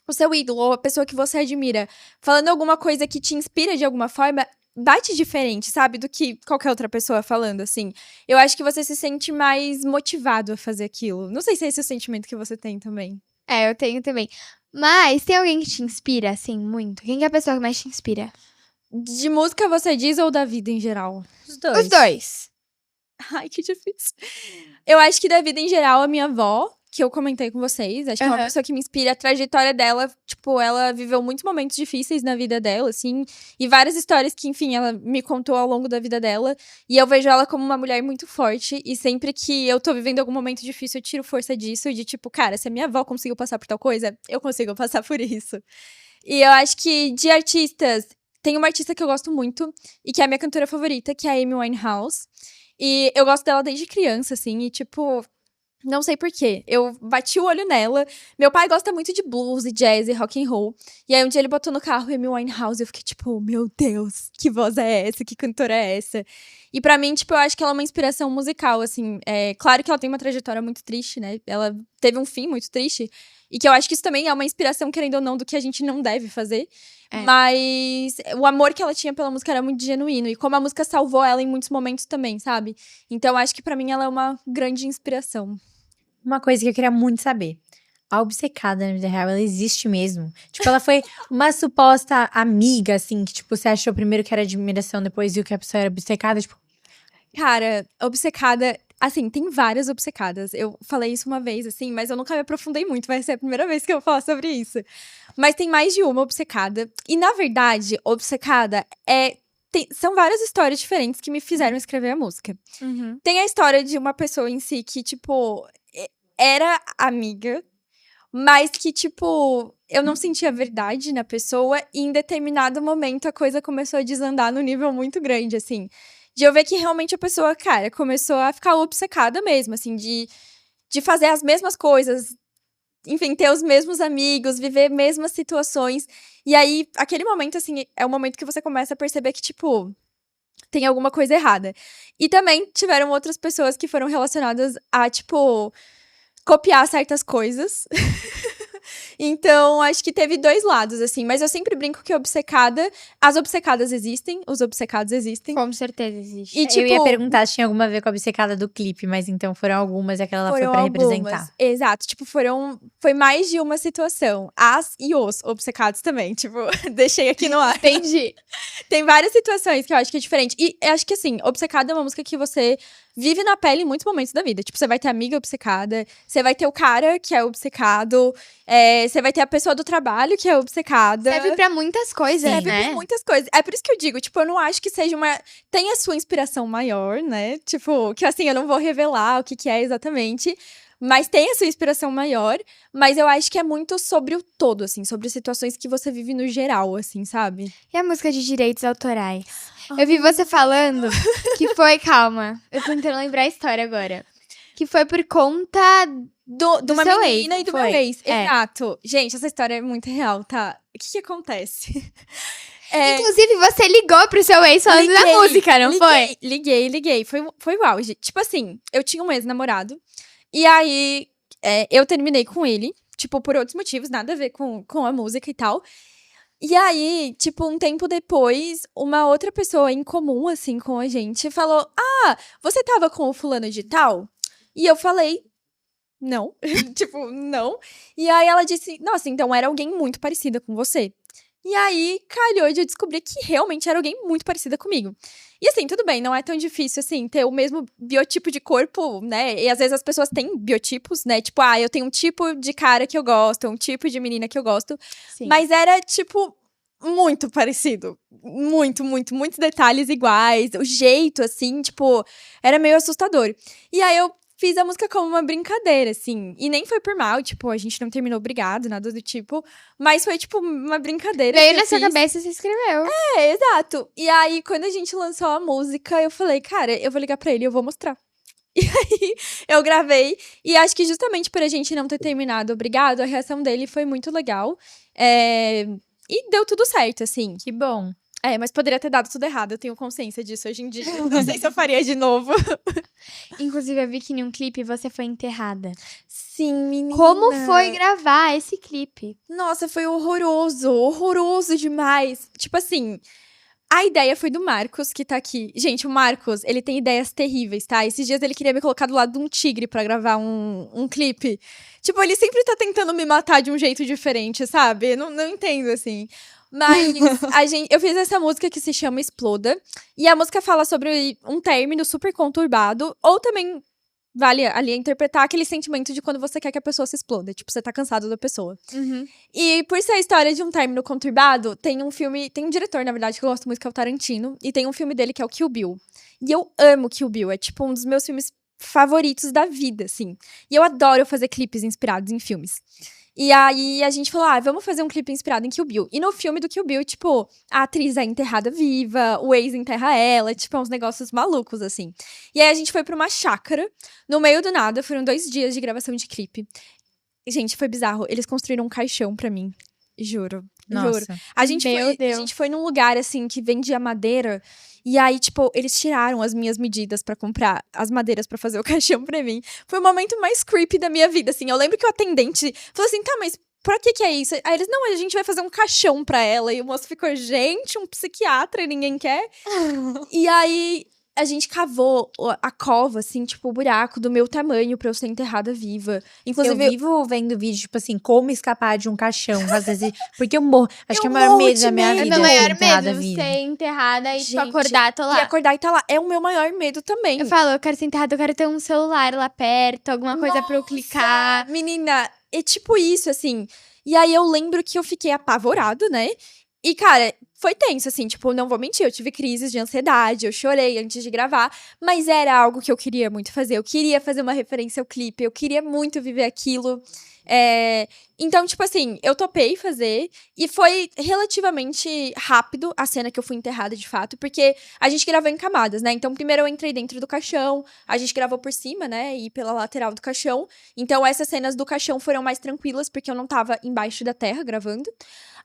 o seu ídolo ou a pessoa que você admira falando alguma coisa que te inspira de alguma forma, bate diferente, sabe? Do que qualquer outra pessoa falando, assim. Eu acho que você se sente mais motivado a fazer aquilo. Não sei se é esse o sentimento que você tem também. É, eu tenho também. Mas tem alguém que te inspira, assim, muito? Quem que é a pessoa que mais te inspira? De música você diz ou da vida em geral? Os dois. Os dois. Ai, que difícil. Eu acho que da vida em geral, a minha avó, que eu comentei com vocês, acho que é uma Aham. pessoa que me inspira. A trajetória dela, tipo, ela viveu muitos momentos difíceis na vida dela, assim, e várias histórias que, enfim, ela me contou ao longo da vida dela. E eu vejo ela como uma mulher muito forte, e sempre que eu tô vivendo algum momento difícil, eu tiro força disso, de tipo, cara, se a minha avó conseguiu passar por tal coisa, eu consigo passar por isso. E eu acho que de artistas, tem uma artista que eu gosto muito, e que é a minha cantora favorita, que é a Amy Winehouse. E eu gosto dela desde criança, assim, e tipo, não sei porquê. Eu bati o olho nela. Meu pai gosta muito de blues e jazz e rock and roll. E aí um dia ele botou no carro Amy Winehouse e eu fiquei tipo, meu Deus, que voz é essa? Que cantora é essa? E pra mim, tipo, eu acho que ela é uma inspiração musical, assim. É claro que ela tem uma trajetória muito triste, né? Ela teve um fim muito triste. E que eu acho que isso também é uma inspiração, querendo ou não, do que a gente não deve fazer. É. Mas o amor que ela tinha pela música era muito genuíno. E como a música salvou ela em muitos momentos também, sabe? Então eu acho que pra mim ela é uma grande inspiração. Uma coisa que eu queria muito saber. A obcecada na vida real, ela existe mesmo? Tipo, ela foi uma suposta amiga, assim, que, tipo, você achou primeiro que era admiração, depois viu que a pessoa era obcecada, tipo... Cara, obcecada. Assim, tem várias obcecadas. Eu falei isso uma vez, assim, mas eu nunca me aprofundei muito. Vai ser a primeira vez que eu falo sobre isso. Mas tem mais de uma obcecada. E, na verdade, obcecada são várias histórias diferentes que me fizeram escrever a música. Uhum. Tem a história de uma pessoa em si que, tipo, era amiga, mas que, tipo, eu não sentia verdade na pessoa. E em determinado momento a coisa começou a desandar num nível muito grande, assim. De eu ver que realmente a pessoa, cara, começou a ficar obcecada mesmo, assim, de fazer as mesmas coisas, enfim, ter os mesmos amigos, viver mesmas situações. E aí, aquele momento, assim, é o momento que você começa a perceber que, tipo, tem alguma coisa errada. E também tiveram outras pessoas que foram relacionadas a, tipo, copiar certas coisas. Então, acho que teve dois lados, assim. Mas eu sempre brinco que as obcecadas existem, os obcecados existem. Com certeza existe. E, Eu ia tipo, perguntar se tinha alguma a ver com a obcecada do clipe, mas então foram algumas e aquela lá foi foram pra algumas. representar. Exato. Tipo, foi mais de uma situação. As e os obcecados também. Tipo, deixei aqui no ar. Entendi. Tem várias situações que eu acho que é diferente. E eu acho que, assim, obcecada é uma música que você vive na pele em muitos momentos da vida. Tipo, você vai ter amiga obcecada, você vai ter o cara que é obcecado, você vai ter a pessoa do trabalho que é obcecada. Serve pra muitas coisas, Serve né? pra muitas coisas. É por isso que eu digo, tipo, eu não acho que seja uma... Tem a sua inspiração maior, né? Tipo, que assim, eu não vou revelar o que é exatamente, mas tem a sua inspiração maior, mas eu acho que é muito sobre o todo, assim, sobre situações que você vive no geral, assim, sabe? E a música de direitos autorais? Eu vi você falando que foi, calma, eu tô tentando lembrar a história agora. Que foi por conta De uma seu menina ex, e do foi. meu ex. É. Exato. Gente, essa história é muito real, tá? O que acontece? É, Inclusive, você ligou pro seu ex falando da música, não foi? Liguei. Foi o auge. Tipo assim, eu tinha um ex-namorado. E aí, eu terminei com ele. Tipo, por outros motivos, nada a ver com a música e tal. E aí, tipo, um tempo depois, uma outra pessoa em comum, assim, com a gente, falou: Ah, você tava com o fulano de tal? E eu falei: Não. Tipo, não. E aí ela disse: Nossa, então era alguém muito parecida com você. E aí, calhou de eu descobrir que realmente era alguém muito parecida comigo. E assim, tudo bem, não é tão difícil assim ter o mesmo biotipo de corpo, né? E às vezes as pessoas têm biotipos, né? Tipo, eu tenho um tipo de cara que eu gosto, um tipo de menina que eu gosto. Sim. Mas era, tipo, muito parecido. Muitos detalhes iguais. O jeito, assim, tipo, era meio assustador. E aí eu fiz a música como uma brincadeira, assim. E nem foi por mal, tipo, a gente não terminou brigado, nada do tipo. Mas foi, tipo, uma brincadeira. Veio que na eu sua fiz. cabeça e você escreveu. Exato. E aí, quando a gente lançou a música, eu falei, cara, eu vou ligar pra ele e eu vou mostrar. E aí, eu gravei. E acho que justamente por a gente não ter terminado obrigado, a reação dele foi muito legal. E deu tudo certo, assim. Que bom. Mas poderia ter dado tudo errado. Eu tenho consciência disso hoje em dia. Não sei se eu faria de novo. Inclusive, eu vi que em um clipe você foi enterrada. Sim, menina. Como foi gravar esse clipe? Nossa, foi horroroso. Horroroso demais. Tipo assim, a ideia foi do Marcos, que tá aqui. Gente, o Marcos, ele tem ideias terríveis, tá? Esses dias ele queria me colocar do lado de um tigre pra gravar um clipe. Tipo, ele sempre tá tentando me matar de um jeito diferente, sabe? Não entendo, assim. Mas eu fiz essa música que se chama Exploda. E a música fala sobre um término super conturbado. Ou também vale ali interpretar aquele sentimento de quando você quer que a pessoa se exploda. Tipo, você tá cansado da pessoa. E por ser a história de um término conturbado, tem um diretor, na verdade, que eu gosto muito, que é o Tarantino. E tem um filme dele que é o Kill Bill. E eu amo Kill Bill. É tipo um dos meus filmes favoritos da vida, assim. E eu adoro fazer clipes inspirados em filmes. E aí a gente falou, vamos fazer um clipe inspirado em Kill Bill. E no filme do Kill Bill, tipo, a atriz é enterrada viva, o ex enterra ela, tipo, é uns negócios malucos, assim. E aí a gente foi pra uma chácara, no meio do nada, foram 2 dias de gravação de clipe. E, gente, foi bizarro. Eles construíram um caixão pra mim. Juro. Nossa. Juro. A gente foi num lugar, assim, que vendia madeira. E aí, tipo, eles tiraram as minhas medidas pra comprar as madeiras pra fazer o caixão pra mim. Foi o momento mais creepy da minha vida, assim. Eu lembro que o atendente falou assim, tá, mas pra que é isso? Aí eles, não, a gente vai fazer um caixão pra ela. E o moço ficou, gente, um psiquiatra e ninguém quer. E aí, a gente cavou a cova, assim, tipo, o buraco do meu tamanho pra eu ser enterrada viva. Inclusive, Eu vivo vendo vídeo, tipo assim, como escapar de um caixão. Às vezes, porque eu morro. Acho que é o maior morro medo de da minha medo. vida. É meu é ser maior enterrada medo, viva. ser enterrada e tipo, Gente, acordar, tô e lá. acordar e tá lá. É o meu maior medo também. Eu falo, eu quero ser enterrada, eu quero ter um celular lá perto, alguma coisa pra eu clicar. Menina, é tipo isso, assim. E aí eu lembro que eu fiquei apavorada, né? E, cara, foi tenso, assim, tipo, não vou mentir, eu tive crises de ansiedade, eu chorei antes de gravar, mas era algo que eu queria muito fazer. Eu queria fazer uma referência ao clipe, eu queria muito viver aquilo. Então, tipo assim, eu topei fazer e foi relativamente rápido a cena que eu fui enterrada de fato, porque a gente gravou em camadas, né? Então, primeiro eu entrei dentro do caixão, a gente gravou por cima, né? E pela lateral do caixão. Então, essas cenas do caixão foram mais tranquilas, porque eu não tava embaixo da terra gravando.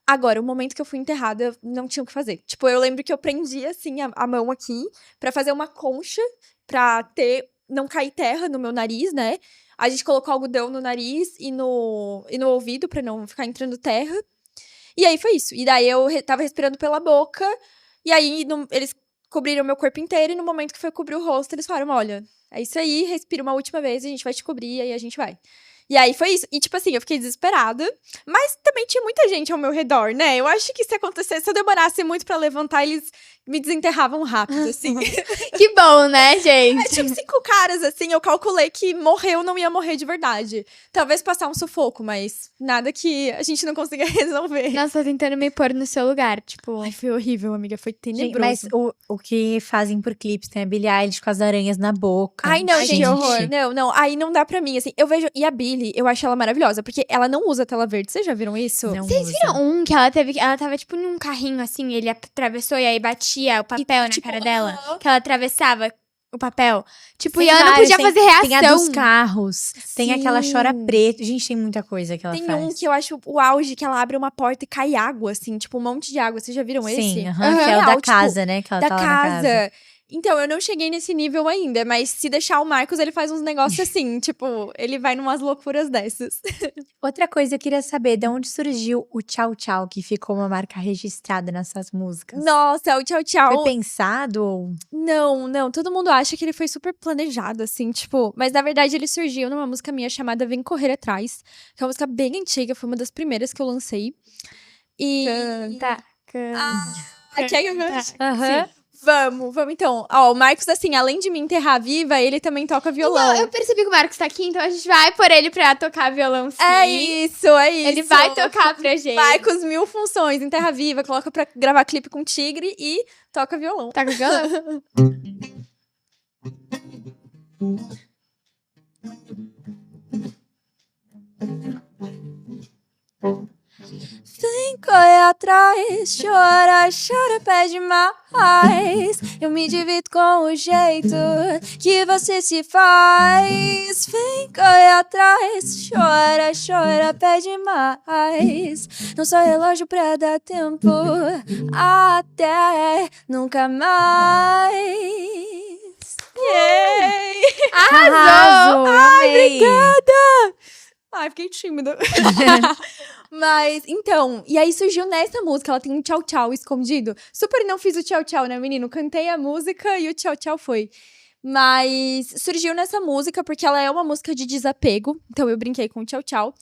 Agora, o momento que eu fui enterrada, não tinha o que fazer. Tipo, eu lembro que eu prendi, assim, a mão aqui pra fazer uma concha, pra ter não cair terra no meu nariz, né? A gente colocou algodão no nariz e no ouvido pra não ficar entrando terra. E aí foi isso. E daí eu tava respirando pela boca. E aí eles cobriram meu corpo inteiro. E no momento que foi cobrir o rosto, eles falaram: olha, é isso aí, respira uma última vez, a gente vai te cobrir, e aí a gente vai. E aí foi isso. E, tipo assim, eu fiquei desesperada. Mas também tinha muita gente ao meu redor, né? Eu acho que se acontecesse, se eu demorasse muito pra levantar, eles me desenterravam rápido, assim. Que bom, né, gente? Tipo, 5 caras, assim, eu calculei que morreu não ia morrer de verdade. Talvez passar um sufoco, mas nada que a gente não consiga resolver. Nossa, tô tentando me pôr no seu lugar, tipo... Ai, foi horrível, amiga, foi Gente, tenebroso. mas o que fazem por clipes, tem a Billie Eilish com as aranhas na boca. Ai, não, gente, que horror. Não, aí não dá pra mim, assim. Eu vejo. E a Billie, eu acho ela maravilhosa, porque ela não usa tela verde. Vocês já viram isso? Não Vocês usa. viram um que ela tava, tipo, num carrinho, assim, ele atravessou e aí batia o papel na tipo, cara dela? aham. Que ela atravessava o papel. Tipo, Tem e ela não vários, podia fazer Tem a reação. dos carros, tem aquela Sim. chora preto. Gente, tem muita coisa que ela Tem faz. um que eu acho o auge, que ela abre uma porta e cai água, assim, tipo, um monte de água. Vocês já viram esse? Sim, aham, Aham. que é o da Real, tipo, casa, né? Que ela Da tá lá na casa. casa. Então, eu não cheguei nesse nível ainda, mas se deixar o Marcos, ele faz uns negócios assim, tipo, ele vai numas loucuras dessas. Outra coisa, eu queria saber de onde surgiu o Tchau Tchau, que ficou uma marca registrada nessas músicas. Nossa, o tchau, tchau. Foi pensado ou... Não, todo mundo acha que ele foi super planejado, assim, tipo, mas na verdade ele surgiu numa música minha chamada Vem Correr Atrás, que é uma música bem antiga, foi uma das primeiras que eu lancei. E. Canta, canta. Quer que eu Aham. Sim. Vamos então. Ó, o Marcos, assim, além de me enterrar viva, ele também toca violão. Então, eu percebi que o Marcos tá aqui, então a gente vai pôr ele pra tocar violão, sim. É isso. Ele vai tocar pra gente. Marcos, 1000 funções, enterra viva, coloca pra gravar clipe com tigre e toca violão. Toca violão. Vem correr atrás, chora, pede mais. Eu me divido com o jeito que você se faz. Vem correr atrás, chora, pede mais. Não sou relógio pra dar tempo, até nunca mais. Yay! Arrasou! Amei! Obrigada! Ai, fiquei tímida. Mas, então, e aí surgiu nessa música, ela tem um tchau tchau escondido. Super não fiz o tchau tchau, né, menino? Cantei a música e o tchau tchau foi. Mas surgiu nessa música porque ela é uma música de desapego, então eu brinquei com o tchau tchau.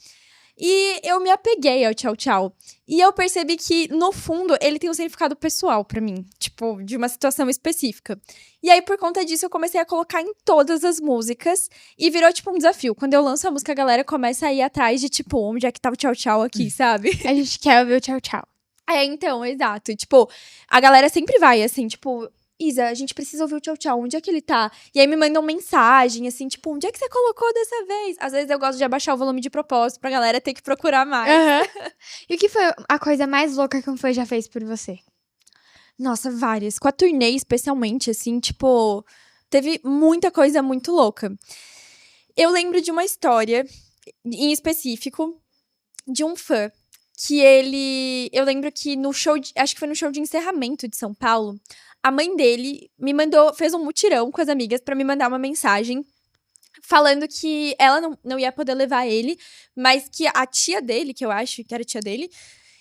E eu me apeguei ao tchau tchau. E eu percebi que, no fundo, ele tem um significado pessoal pra mim. Tipo, de uma situação específica. E aí, por conta disso, eu comecei a colocar em todas as músicas. E virou, tipo, um desafio. Quando eu lanço a música, a galera começa a ir atrás de, tipo, onde é que tá o tchau tchau aqui, sabe? A gente quer ouvir o tchau tchau. É, então, exato. Tipo, a galera sempre vai, assim, tipo... Isa, a gente precisa ouvir o tchau tchau, onde é que ele tá? E aí me mandam mensagem, assim, tipo, onde é que você colocou dessa vez? Às vezes eu gosto de abaixar o volume de propósito pra galera ter que procurar mais. E o que foi a coisa mais louca que um fã já fez por você? Nossa, várias. Com a turnê, especialmente, assim, tipo... Teve muita coisa muito louca. Eu lembro de uma história, em específico, de um fã. Que ele... Eu lembro que no show... Acho que foi no show de encerramento de São Paulo... A mãe dele me mandou, fez um mutirão com as amigas pra me mandar uma mensagem falando que ela não ia poder levar ele, mas que a tia dele, que eu acho que era a tia dele,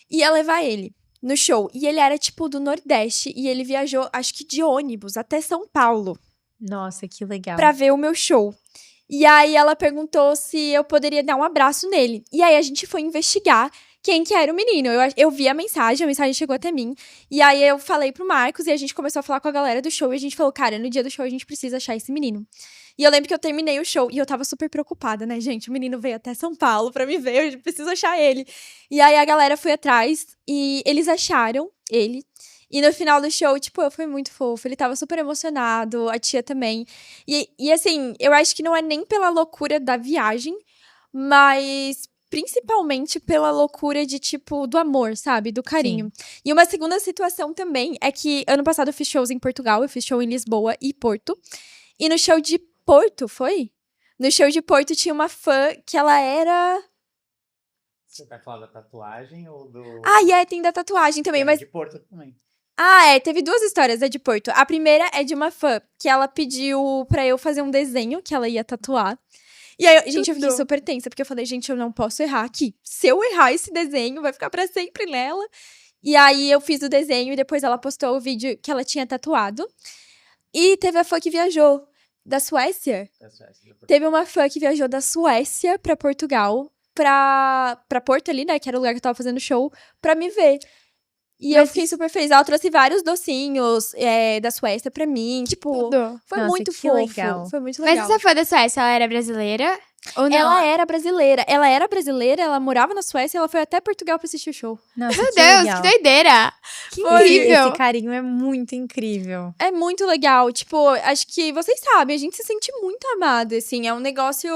ia levar ele no show. E ele era, tipo, do Nordeste e ele viajou, acho que de ônibus, até São Paulo. Nossa, que legal. Pra ver o meu show. E aí ela perguntou se eu poderia dar um abraço nele. E aí a gente foi investigar quem que era o menino. Eu vi a mensagem chegou até mim. E aí eu falei pro Marcos e a gente começou a falar com a galera do show. E a gente falou, cara, no dia do show a gente precisa achar esse menino. E eu lembro que eu terminei o show e eu tava super preocupada, né, gente? O menino veio até São Paulo pra me ver, eu preciso achar ele. E aí a galera foi atrás e eles acharam ele. E no final do show, tipo, foi muito fofo. Ele tava super emocionado, a tia também. E assim, eu acho que não é nem pela loucura da viagem, mas principalmente pela loucura de, tipo, do amor, sabe? Do carinho. Sim. E uma segunda situação também é que ano passado eu fiz shows em Portugal, eu fiz show em Lisboa e Porto. E no show de Porto, foi? No show de Porto tinha uma fã que ela era... Você vai falar da tatuagem ou do... tem da tatuagem também, mas... de Porto também. Teve 2 histórias, de Porto. A primeira é de uma fã, que ela pediu pra eu fazer um desenho que ela ia tatuar. E aí, gente, eu fiquei super tensa, porque eu falei, gente, eu não posso errar aqui. Se eu errar esse desenho, vai ficar pra sempre nela. E aí, eu fiz o desenho e depois ela postou o vídeo que ela tinha tatuado. E teve a fã que viajou da Suécia. Teve uma fã que viajou da Suécia pra Portugal, pra Porto ali, né, que era o lugar que eu tava fazendo show, pra me ver. E eu fiquei super feliz. Ela trouxe vários docinhos da Suécia pra mim. Tipo, foi Nossa, muito que fofo. legal. Foi muito Mas legal. essa fã da Suécia, ela era brasileira? Ou não? Ela era brasileira. Ela morava na Suécia e ela foi até Portugal pra assistir o show. Nossa, Meu que Deus, legal. que doideira! Que Foi. incrível. Esse carinho é muito incrível. É muito legal. Tipo, acho que vocês sabem, a gente se sente muito amada, assim. É um negócio.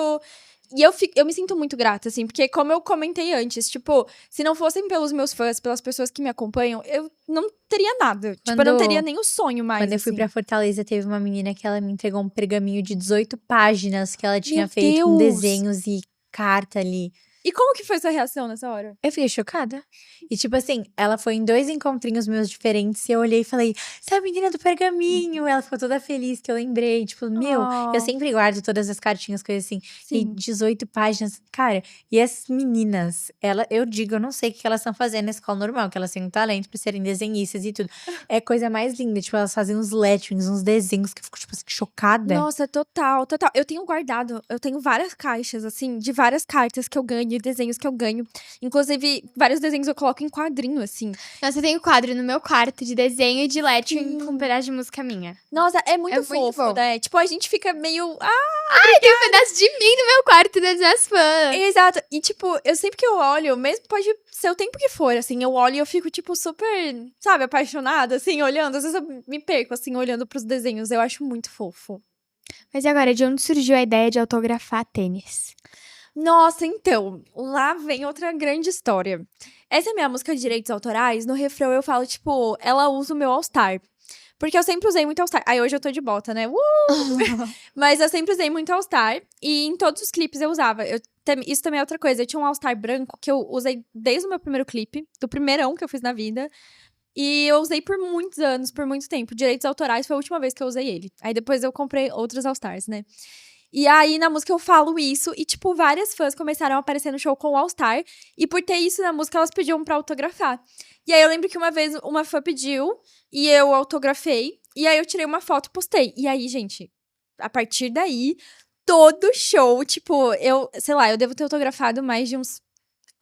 E eu me sinto muito grata, assim, porque como eu comentei antes, tipo, se não fossem pelos meus fãs, pelas pessoas que me acompanham, eu não teria nada. Tipo, eu não teria nem o sonho mais, Quando eu fui assim. pra Fortaleza, teve uma menina que ela me entregou um pergaminho de 18 páginas que ela tinha Meu feito com Deus! desenhos e carta ali. E como que foi sua reação nessa hora? Eu fiquei chocada. E tipo assim, ela foi em 2 encontrinhos meus diferentes e eu olhei e falei, você é a menina do pergaminho. Ela ficou toda feliz que eu lembrei. Tipo, eu sempre guardo todas as cartinhas, coisas assim. E Sim. 18 páginas. Cara, e essas meninas, eu não sei o que elas estão fazendo na escola normal, que elas têm um talento pra serem desenhistas e tudo. É a coisa mais linda. Tipo, elas fazem uns letterings, uns desenhos que eu fico, tipo assim, chocada. Nossa, total. Eu tenho várias caixas, assim, de várias cartas que eu ganho, desenhos que eu ganho. Inclusive, vários desenhos eu coloco em quadrinho, assim. Nossa, eu tenho quadro no meu quarto de desenho e de lettering com um pedaço de música minha. Nossa, é muito muito fofo, bom. né? Tipo, a gente fica meio... Tem um pedaço de mim no meu quarto das minhas fãs. Exato. E, tipo, eu sempre que eu olho, mesmo pode ser o tempo que for, assim, eu olho e eu fico, tipo, super, sabe, apaixonada, assim, olhando. Às vezes eu me perco, assim, olhando pros desenhos. Eu acho muito fofo. Mas e agora, de onde surgiu a ideia de autografar tênis? Nossa, então, lá vem outra grande história. Essa é minha música de direitos autorais. No refrão eu falo, tipo, ela usa o meu All-Star. Porque eu sempre usei muito All-Star. Aí hoje eu tô de bota, né? Mas eu sempre usei muito All-Star. E em todos os clipes eu usava. Isso também é outra coisa. Eu tinha um All-Star branco que eu usei desde o meu primeiro clipe. Do primeirão que eu fiz na vida. E eu usei por muitos anos, por muito tempo. Direitos autorais foi a última vez que eu usei ele. Aí depois eu comprei outros All-Stars, né? E aí, na música, eu falo isso. E, tipo, várias fãs começaram a aparecer no show com o All-Star. E por ter isso na música, elas pediam pra autografar. E aí, eu lembro que uma vez uma fã pediu. E eu autografei. E aí, eu tirei uma foto e postei. E aí, gente, a partir daí, todo show, tipo, eu devo ter autografado mais de uns...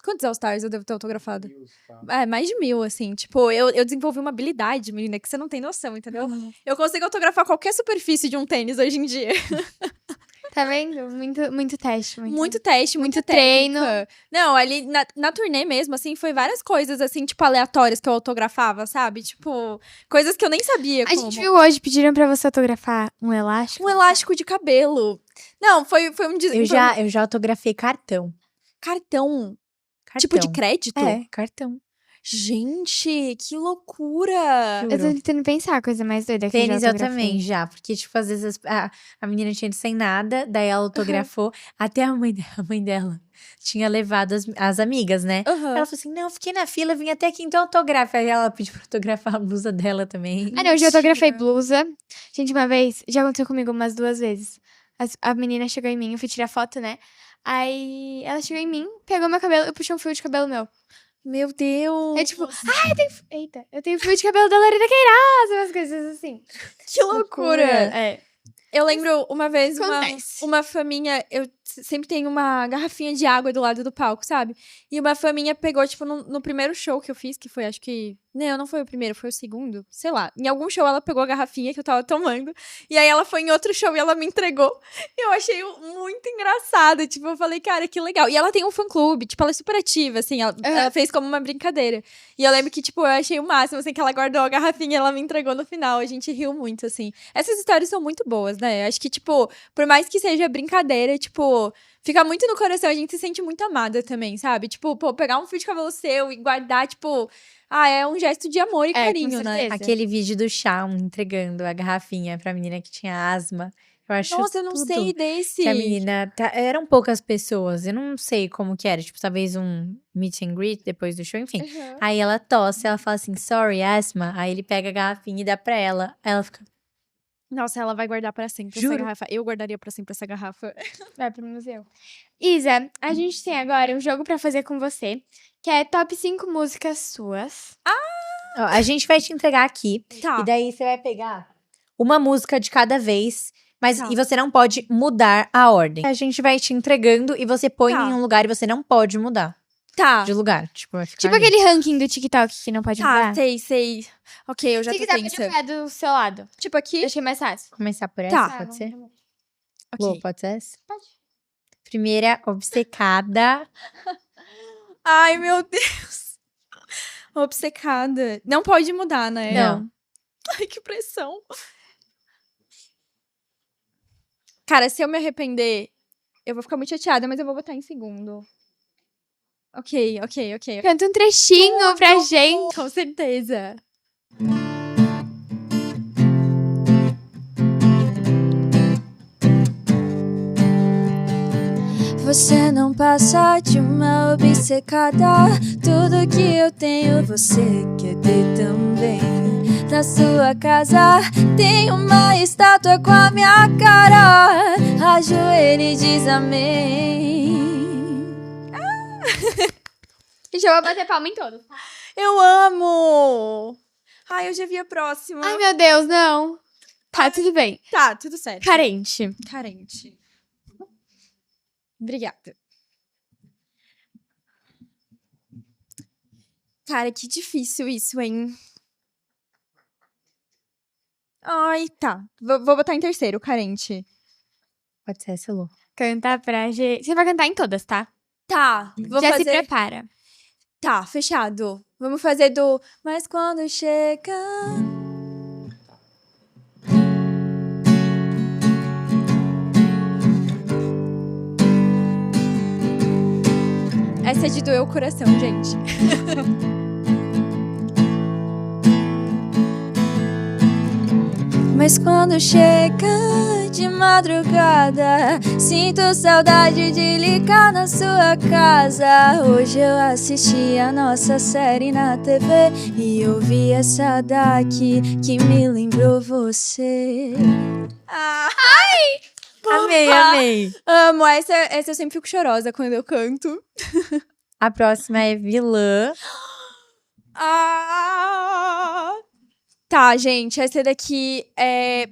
Quantos All-Stars eu devo ter autografado? Mais de 1000, assim. Tipo, eu desenvolvi uma habilidade, menina, que você não tem noção, entendeu? Eu consigo autografar qualquer superfície de um tênis hoje em dia. Tá vendo? Muito teste. Muito teste, muito treino. treino. Não, ali na turnê mesmo, assim, foi várias coisas, assim, tipo, aleatórias que eu autografava, sabe? Tipo, coisas que eu nem sabia A gente viu hoje, pediram pra você autografar um elástico. Um elástico de cabelo. Não, foi um... Eu já autografei cartão. Cartão. Tipo de crédito? É, cartão. Gente, que loucura! Eu tô tentando pensar a coisa mais doida que eu Tênis já eu autografei. também, já. Porque, tipo, às vezes a menina tinha ido sem nada, daí ela autografou. Até a mãe dela tinha levado as amigas, né? Aham. Ela falou assim, não, eu fiquei na fila, vim até aqui, então autografa. Aí ela pediu pra autografar a blusa dela também. Ah, não, eu já autografei blusa. Gente, uma vez, já aconteceu comigo umas 2 vezes. A menina chegou em mim, eu fui tirar foto, né? Aí ela chegou em mim, pegou meu cabelo, eu puxei um fio de cabelo meu. Meu Deus! É tipo, eu tenho fio de cabelo da Lorena Queiroz, umas coisas assim. Que loucura! É. Eu lembro uma vez, Acontece. uma fã minha, eu sempre tenho uma garrafinha de água do lado do palco, sabe? E uma fã minha pegou, tipo, no primeiro show que eu fiz, que foi, acho que... Não foi o primeiro, foi o segundo. Sei lá. Em algum show ela pegou a garrafinha que eu tava tomando. E aí ela foi em outro show e ela me entregou. E eu achei muito engraçado. Tipo, eu falei, cara, que legal. E ela tem um fã-clube, tipo, ela é super ativa, assim. Ela fez como uma brincadeira. E eu lembro que, tipo, eu achei o máximo, assim, que ela guardou a garrafinha e ela me entregou no final. A gente riu muito, assim. Essas histórias são muito boas, né? Acho que, tipo, por mais que seja brincadeira, tipo... Fica muito no coração, a gente se sente muito amada também, sabe? Tipo, pô, pegar um fio de cabelo seu e guardar, tipo... é um gesto de amor e carinho, com né? certeza. Aquele vídeo do Shawn entregando a garrafinha pra menina que tinha asma. Eu acho Nossa, eu não tudo sei desse. que a menina... Eram poucas pessoas, eu não sei como que era. Tipo, talvez um meet and greet depois do show, enfim. Uhum. Aí ela tosse, ela fala assim, sorry, asthma. Aí ele pega a garrafinha e dá pra ela. Aí ela fica, Nossa, ela vai guardar pra sempre essa Juro. garrafa. Eu guardaria pra sempre essa garrafa. Vai pro museu. Isa, a gente tem agora um jogo pra fazer com você, que é top 5 músicas suas. ó, a gente vai te entregar aqui. Tá. E daí você vai pegar uma música de cada vez. Mas Tá. e você não pode mudar a ordem. A gente vai te entregando e você põe Tá. em um lugar e você não pode mudar Tá. de lugar. Tipo, vai ficar Tipo ali. aquele ranking do TikTok que não pode Tá, mudar. sei. Ok, eu já Se tô quiser, pode tensa. pegar do seu lado. Tipo aqui? Acho que é mais fácil. Começar por essa, Tá. pode ser? Ok. Lô, pode ser essa? Pode. Primeira, obcecada. Ai, meu Deus. Obcecada. Não pode mudar, né? Não. Ai, que pressão. Cara, se eu me arrepender, eu vou ficar muito chateada, mas eu vou botar em segundo. Ok. Canta um trechinho pra gente. Com certeza. Você não passa de uma obcecada. Tudo que eu tenho, você quer ter também. Na sua casa tem uma estátua com a minha cara. Ajoelha e diz amém. Gente, eu vou bater palma em todos. Eu amo! Ai, eu já vi a próxima. Ai, meu Deus, não. Tá, tudo bem. Tá, tudo certo. Carente. Carente. Obrigada. Cara, que difícil isso, hein? Ai, tá. Vou botar em terceiro, carente. Pode ser essa, Lô. Canta pra gente. Você vai cantar em todas, tá? Tá, vou Já se fazer... prepara. Tá, fechado. Vamos fazer do... Mas quando chega... Essa é de doer o coração, gente. Mas quando chega de madrugada, sinto saudade de ligar na sua casa. Hoje eu assisti a nossa série na TV e ouvi essa daqui que me lembrou você. Amei. Amo, essa eu sempre fico chorosa quando eu canto. A próxima é vilã. Tá, gente, essa daqui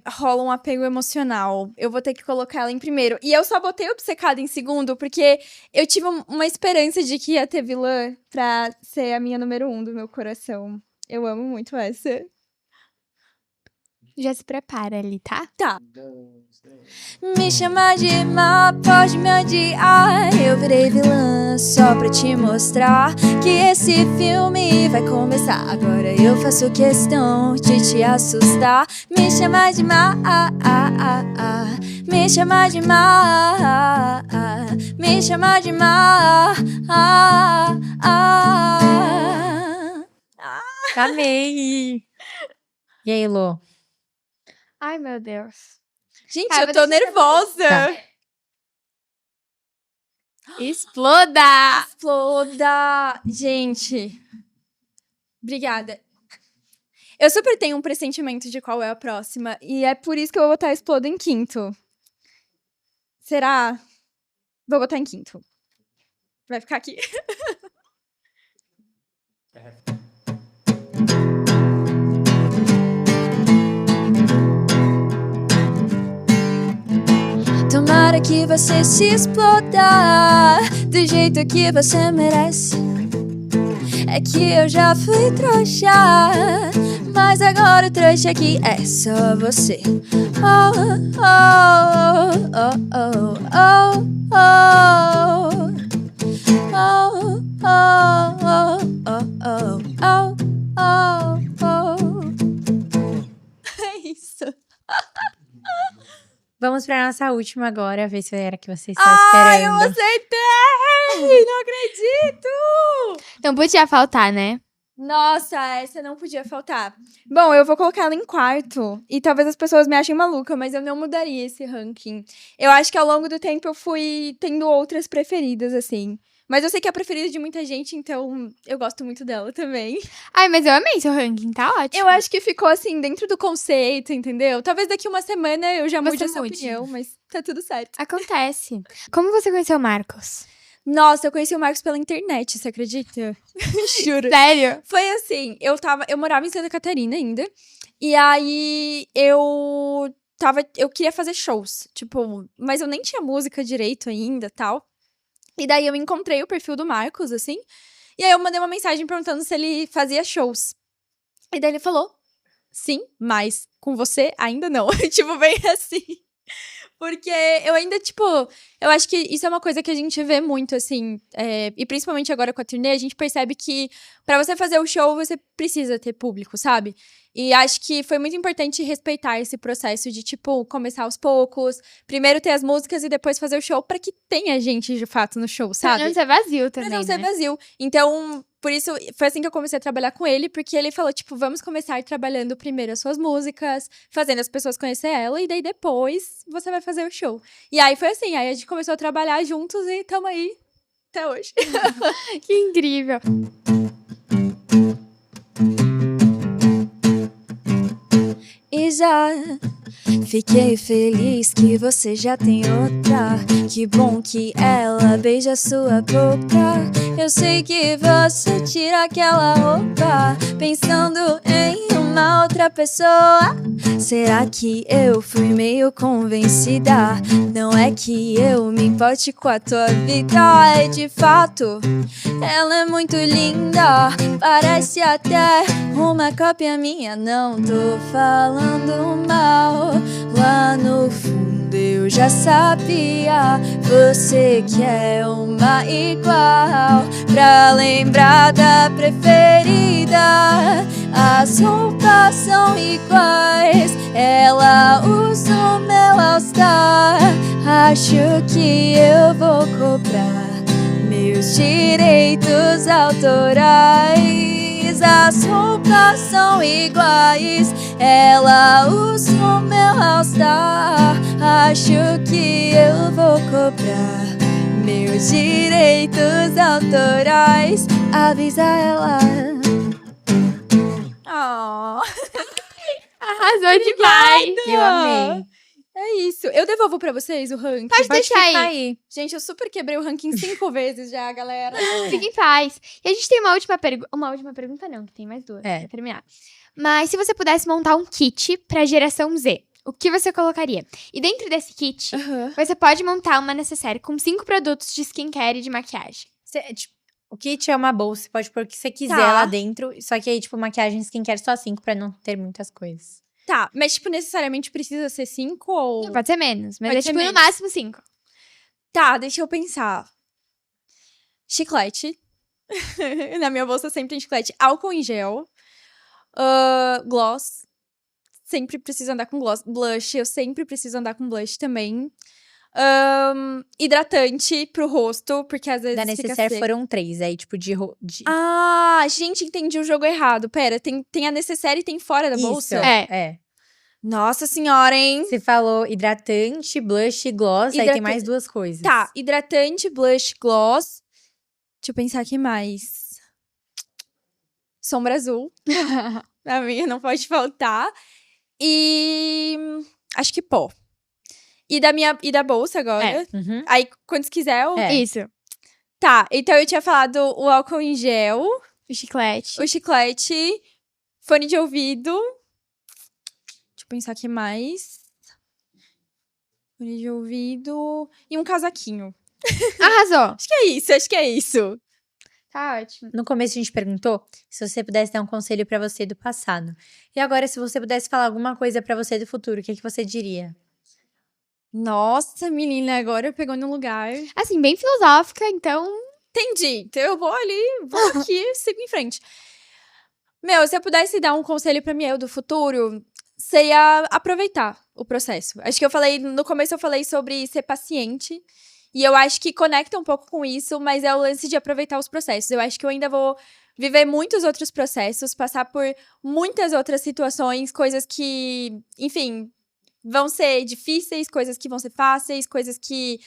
rola um apego emocional. Eu vou ter que colocar ela em primeiro. E eu só botei obcecada em segundo porque eu tive uma esperança de que ia ter vilã pra ser a minha número 1 do meu coração. Eu amo muito essa. Já se prepara ali, tá? Tá. Me chama de má, pode me odiar. Eu virei vilã só pra te mostrar que esse filme vai começar. Agora eu faço questão de te assustar. Me chama de má, me chama de má, me chama de má. Amei. E aí, Lô? Ai, meu Deus. Gente, Ah, eu vou tô deixar nervosa. Tá. Exploda! Exploda! Gente, obrigada. Eu super tenho um pressentimento de qual é a próxima. E é por isso que eu vou botar Exploda em quinto. Será? Vou botar em quinto. Vai ficar aqui. Tomara que você se exploda do jeito que você merece. É que eu já fui trouxa, mas agora o trouxa aqui é só você. Oh, oh, oh, oh, oh, oh, oh, oh, oh, oh, oh, oh. É isso. Vamos pra nossa última agora, ver se era a que você estava Ai, eu esperando. acertei! Não acredito! Não podia faltar, né? Nossa, essa não podia faltar. Bom, eu vou colocar ela em quarto. E talvez as pessoas me achem maluca, mas eu não mudaria esse ranking. Eu acho que ao longo do tempo eu fui tendo outras preferidas, assim. Mas eu sei que é a preferida de muita gente, então eu gosto muito dela também. Ai, mas eu amei seu ranking, tá ótimo. Eu acho que ficou, assim, dentro do conceito, entendeu? Talvez daqui uma semana eu já mude Você essa mude. opinião, mas tá tudo certo. Acontece. Como você conheceu o Marcos? Nossa, eu conheci o Marcos pela internet, você acredita? Juro. Sério? Foi assim, eu morava em Santa Catarina ainda, e aí eu queria fazer shows, tipo, mas eu nem tinha música direito ainda, tal. E daí eu encontrei o perfil do Marcos, assim, e aí eu mandei uma mensagem perguntando se ele fazia shows. E daí ele falou, sim, mas com você ainda não. Tipo, bem assim. Porque eu ainda, tipo, eu acho que isso é uma coisa que a gente vê muito, assim, e principalmente agora com a turnê, a gente percebe que pra você fazer o show, você precisa ter público, sabe? E acho que foi muito importante respeitar esse processo de, tipo, começar aos poucos, primeiro ter as músicas e depois fazer o show pra que tenha gente de fato no show, Pra sabe? não ser vazio Pra também, não ser né? vazio. Então, por isso, foi assim que eu comecei a trabalhar com ele, porque ele falou, tipo, vamos começar trabalhando primeiro as suas músicas, fazendo as pessoas conhecer ela, e daí depois você vai fazer o show. E aí foi assim, aí a gente começou a trabalhar juntos e tamo aí até hoje. Que incrível. E já fiquei feliz que você já tem outra. Que bom que ela beija sua boca. Eu sei que você tira aquela roupa pensando em uma outra pessoa. Será que eu fui meio convencida? Não é que eu me importe com a tua vida. É de fato, ela é muito linda. Parece até uma cópia minha. Não tô falando mal. Lá no fundo eu já sabia. Você quer uma igual pra lembrar da preferida. As roupas são iguais. Ela usa o meu All-Star. Acho que eu vou cobrar meus direitos autorais. As roupas são iguais. Ela usa o meu All-Star. Acho que eu vou cobrar meus direitos autorais. Avisa ela. Oh, Arrasou demais. Eu amei. é isso. Eu devolvo pra vocês o ranking. Pode deixar ficar aí. Gente, eu super quebrei o ranking 5 vezes já, galera. Fique em paz. E a gente tem uma última pergunta. Uma última pergunta, não, que tem mais duas É. pra terminar. Mas se você pudesse montar um kit pra geração Z, o que você colocaria? E dentro desse kit, você pode montar uma necessaire com 5 produtos de skincare e de maquiagem. Tipo, o kit é uma bolsa, você pode pôr o que você quiser Tá. lá dentro. Só que aí, tipo, maquiagem e skincare só 5 pra não ter muitas coisas. Tá, mas tipo, necessariamente precisa ser 5 ou... Não, pode ser menos, mas Pode é ser tipo menos. no máximo 5. Tá, deixa eu pensar. Chiclete. Na minha bolsa sempre tem chiclete. Álcool em gel. Gloss. Sempre preciso andar com gloss. Blush, eu sempre preciso andar com blush também. Hidratante pro rosto, porque às vezes Da fica necessaire seco. foram 3, aí, tipo, Ah, gente, entendi o jogo errado. Pera, tem a necessaire e tem fora da Isso, bolsa? é. Nossa senhora, hein? Você falou hidratante, blush e gloss, aí tem Hidratante. mais 2 coisas. Tá, hidratante, blush, gloss. Deixa eu pensar aqui mais. Sombra azul. A minha não pode faltar. E acho que pó. E da bolsa agora. Uhum. Aí, quando você quiser, eu... É. Isso. Tá, então eu tinha falado o álcool em gel, O chiclete. o chiclete, fone de ouvido. Deixa eu pensar aqui mais. Fone de ouvido e um casaquinho. Arrasou. Acho que é isso. Tá ótimo. No começo a gente perguntou se você pudesse dar um conselho pra você do passado. E agora, se você pudesse falar alguma coisa pra você do futuro, o que você diria? Nossa, menina, agora pegou no lugar. Assim, bem filosófica, então. Entendi. Então eu vou ali, vou aqui, sigo em frente. Meu, se eu pudesse dar um conselho pra mim, eu do futuro, seria aproveitar o processo. Acho que no começo eu falei sobre ser paciente. E eu acho que conecta um pouco com isso, mas é o lance de aproveitar os processos. Eu acho que eu ainda vou viver muitos outros processos, passar por muitas outras situações, coisas que, enfim, vão ser difíceis, coisas que vão ser fáceis, coisas que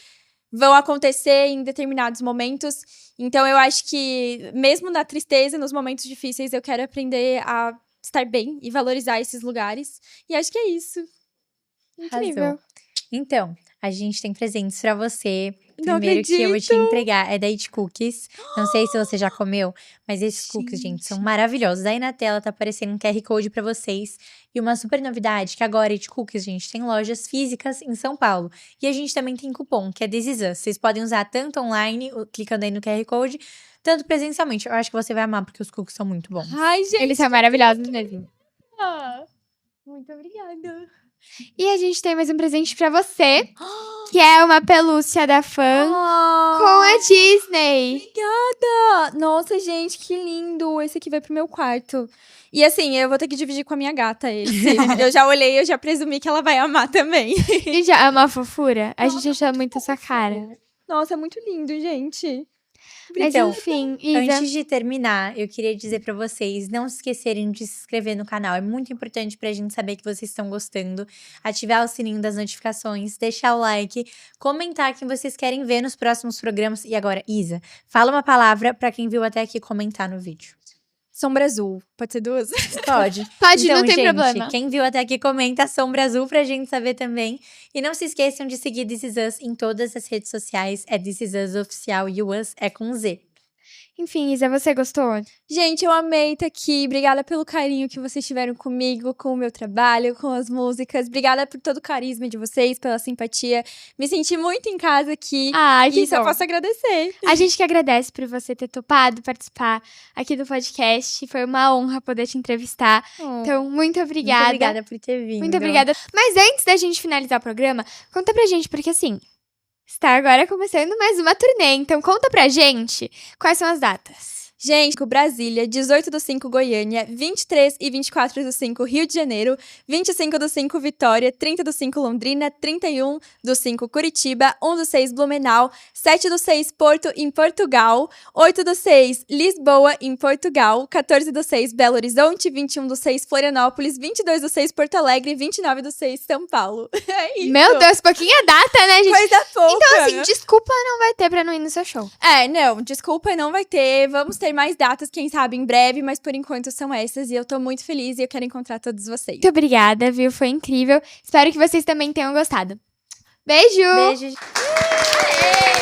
vão acontecer em determinados momentos. Então, eu acho que, mesmo na tristeza, nos momentos difíceis, eu quero aprender a estar bem e valorizar esses lugares. E acho que é isso. Incrível. Arrasou. Então, a gente tem presentes pra você. Não Primeiro que eu vou te acredito. entregar é da It Cookies. Não sei se você já comeu, mas esses cookies, gente, são maravilhosos. Aí na tela tá aparecendo um QR Code pra vocês. E uma super novidade, que agora a It Cookies, gente, tem lojas físicas em São Paulo. E a gente também tem cupom, que é This Is Us. Vocês podem usar tanto online, clicando aí no QR Code, tanto presencialmente. Eu acho que você vai amar, porque os cookies são muito bons. Ai, gente. Eles são maravilhosos mesmo. Muito obrigada. E a gente tem mais um presente pra você, que é uma pelúcia da fã com a Disney. Obrigada! Nossa, gente, que lindo! Esse aqui vai pro meu quarto. E assim, eu vou ter que dividir com a minha gata esse. Eu já olhei, eu já presumi que ela vai amar também. E já é uma fofura? A gente achou muito essa cara. Nossa, muito lindo, gente. Mas Então, enfim, Isa. Antes de terminar, eu queria dizer pra vocês não se esquecerem de se inscrever no canal. É muito importante pra gente saber que vocês estão gostando. Ativar o sininho das notificações, deixar o like, comentar quem vocês querem ver nos próximos programas. E agora, Isa, fala uma palavra pra quem viu até aqui comentar no vídeo. Sombra azul. Pode ser duas? Pode. Pode, Então, não tem gente, problema. quem viu até aqui, comenta sombra azul pra gente saber também. E não se esqueçam de seguir This Is Us em todas as redes sociais. É This Is Us Oficial e o Us é com Z. Enfim, Isa, você gostou? Gente, eu amei estar aqui. Obrigada pelo carinho que vocês tiveram comigo, com o meu trabalho, com as músicas. Obrigada por todo o carisma de vocês, pela simpatia. Me senti muito em casa aqui. Ai, que E só bom. posso agradecer. A gente que agradece por você ter topado participar aqui do podcast. Foi uma honra poder te entrevistar. Então, muito obrigada. Muito obrigada por ter vindo. Muito obrigada. Mas antes da gente finalizar o programa, conta pra gente, porque assim, está agora começando mais uma turnê. Então, conta pra gente quais são as datas. Gente, Brasília, 18/5 Goiânia, 23 e 24/5 Rio de Janeiro, 25/5 Vitória, 30/5 Londrina, 31/5 Curitiba, 1/6 Blumenau, 7/6 Porto em Portugal, 8/6 Lisboa em Portugal, 14/6 Belo Horizonte, 21/6 Florianópolis, 22/6 Porto Alegre, 29/6 São Paulo. É isso. Meu Deus, pouquinha data, né, gente? Coisa pouca. Então, assim, desculpa não vai ter pra não ir no seu show. Não, desculpa, não vai ter. Vamos ter mais datas, quem sabe, em breve, mas por enquanto são essas. E eu tô muito feliz e eu quero encontrar todos vocês. Muito obrigada, viu? Foi incrível. Espero que vocês também tenham gostado. Beijo! Beijo. Aê!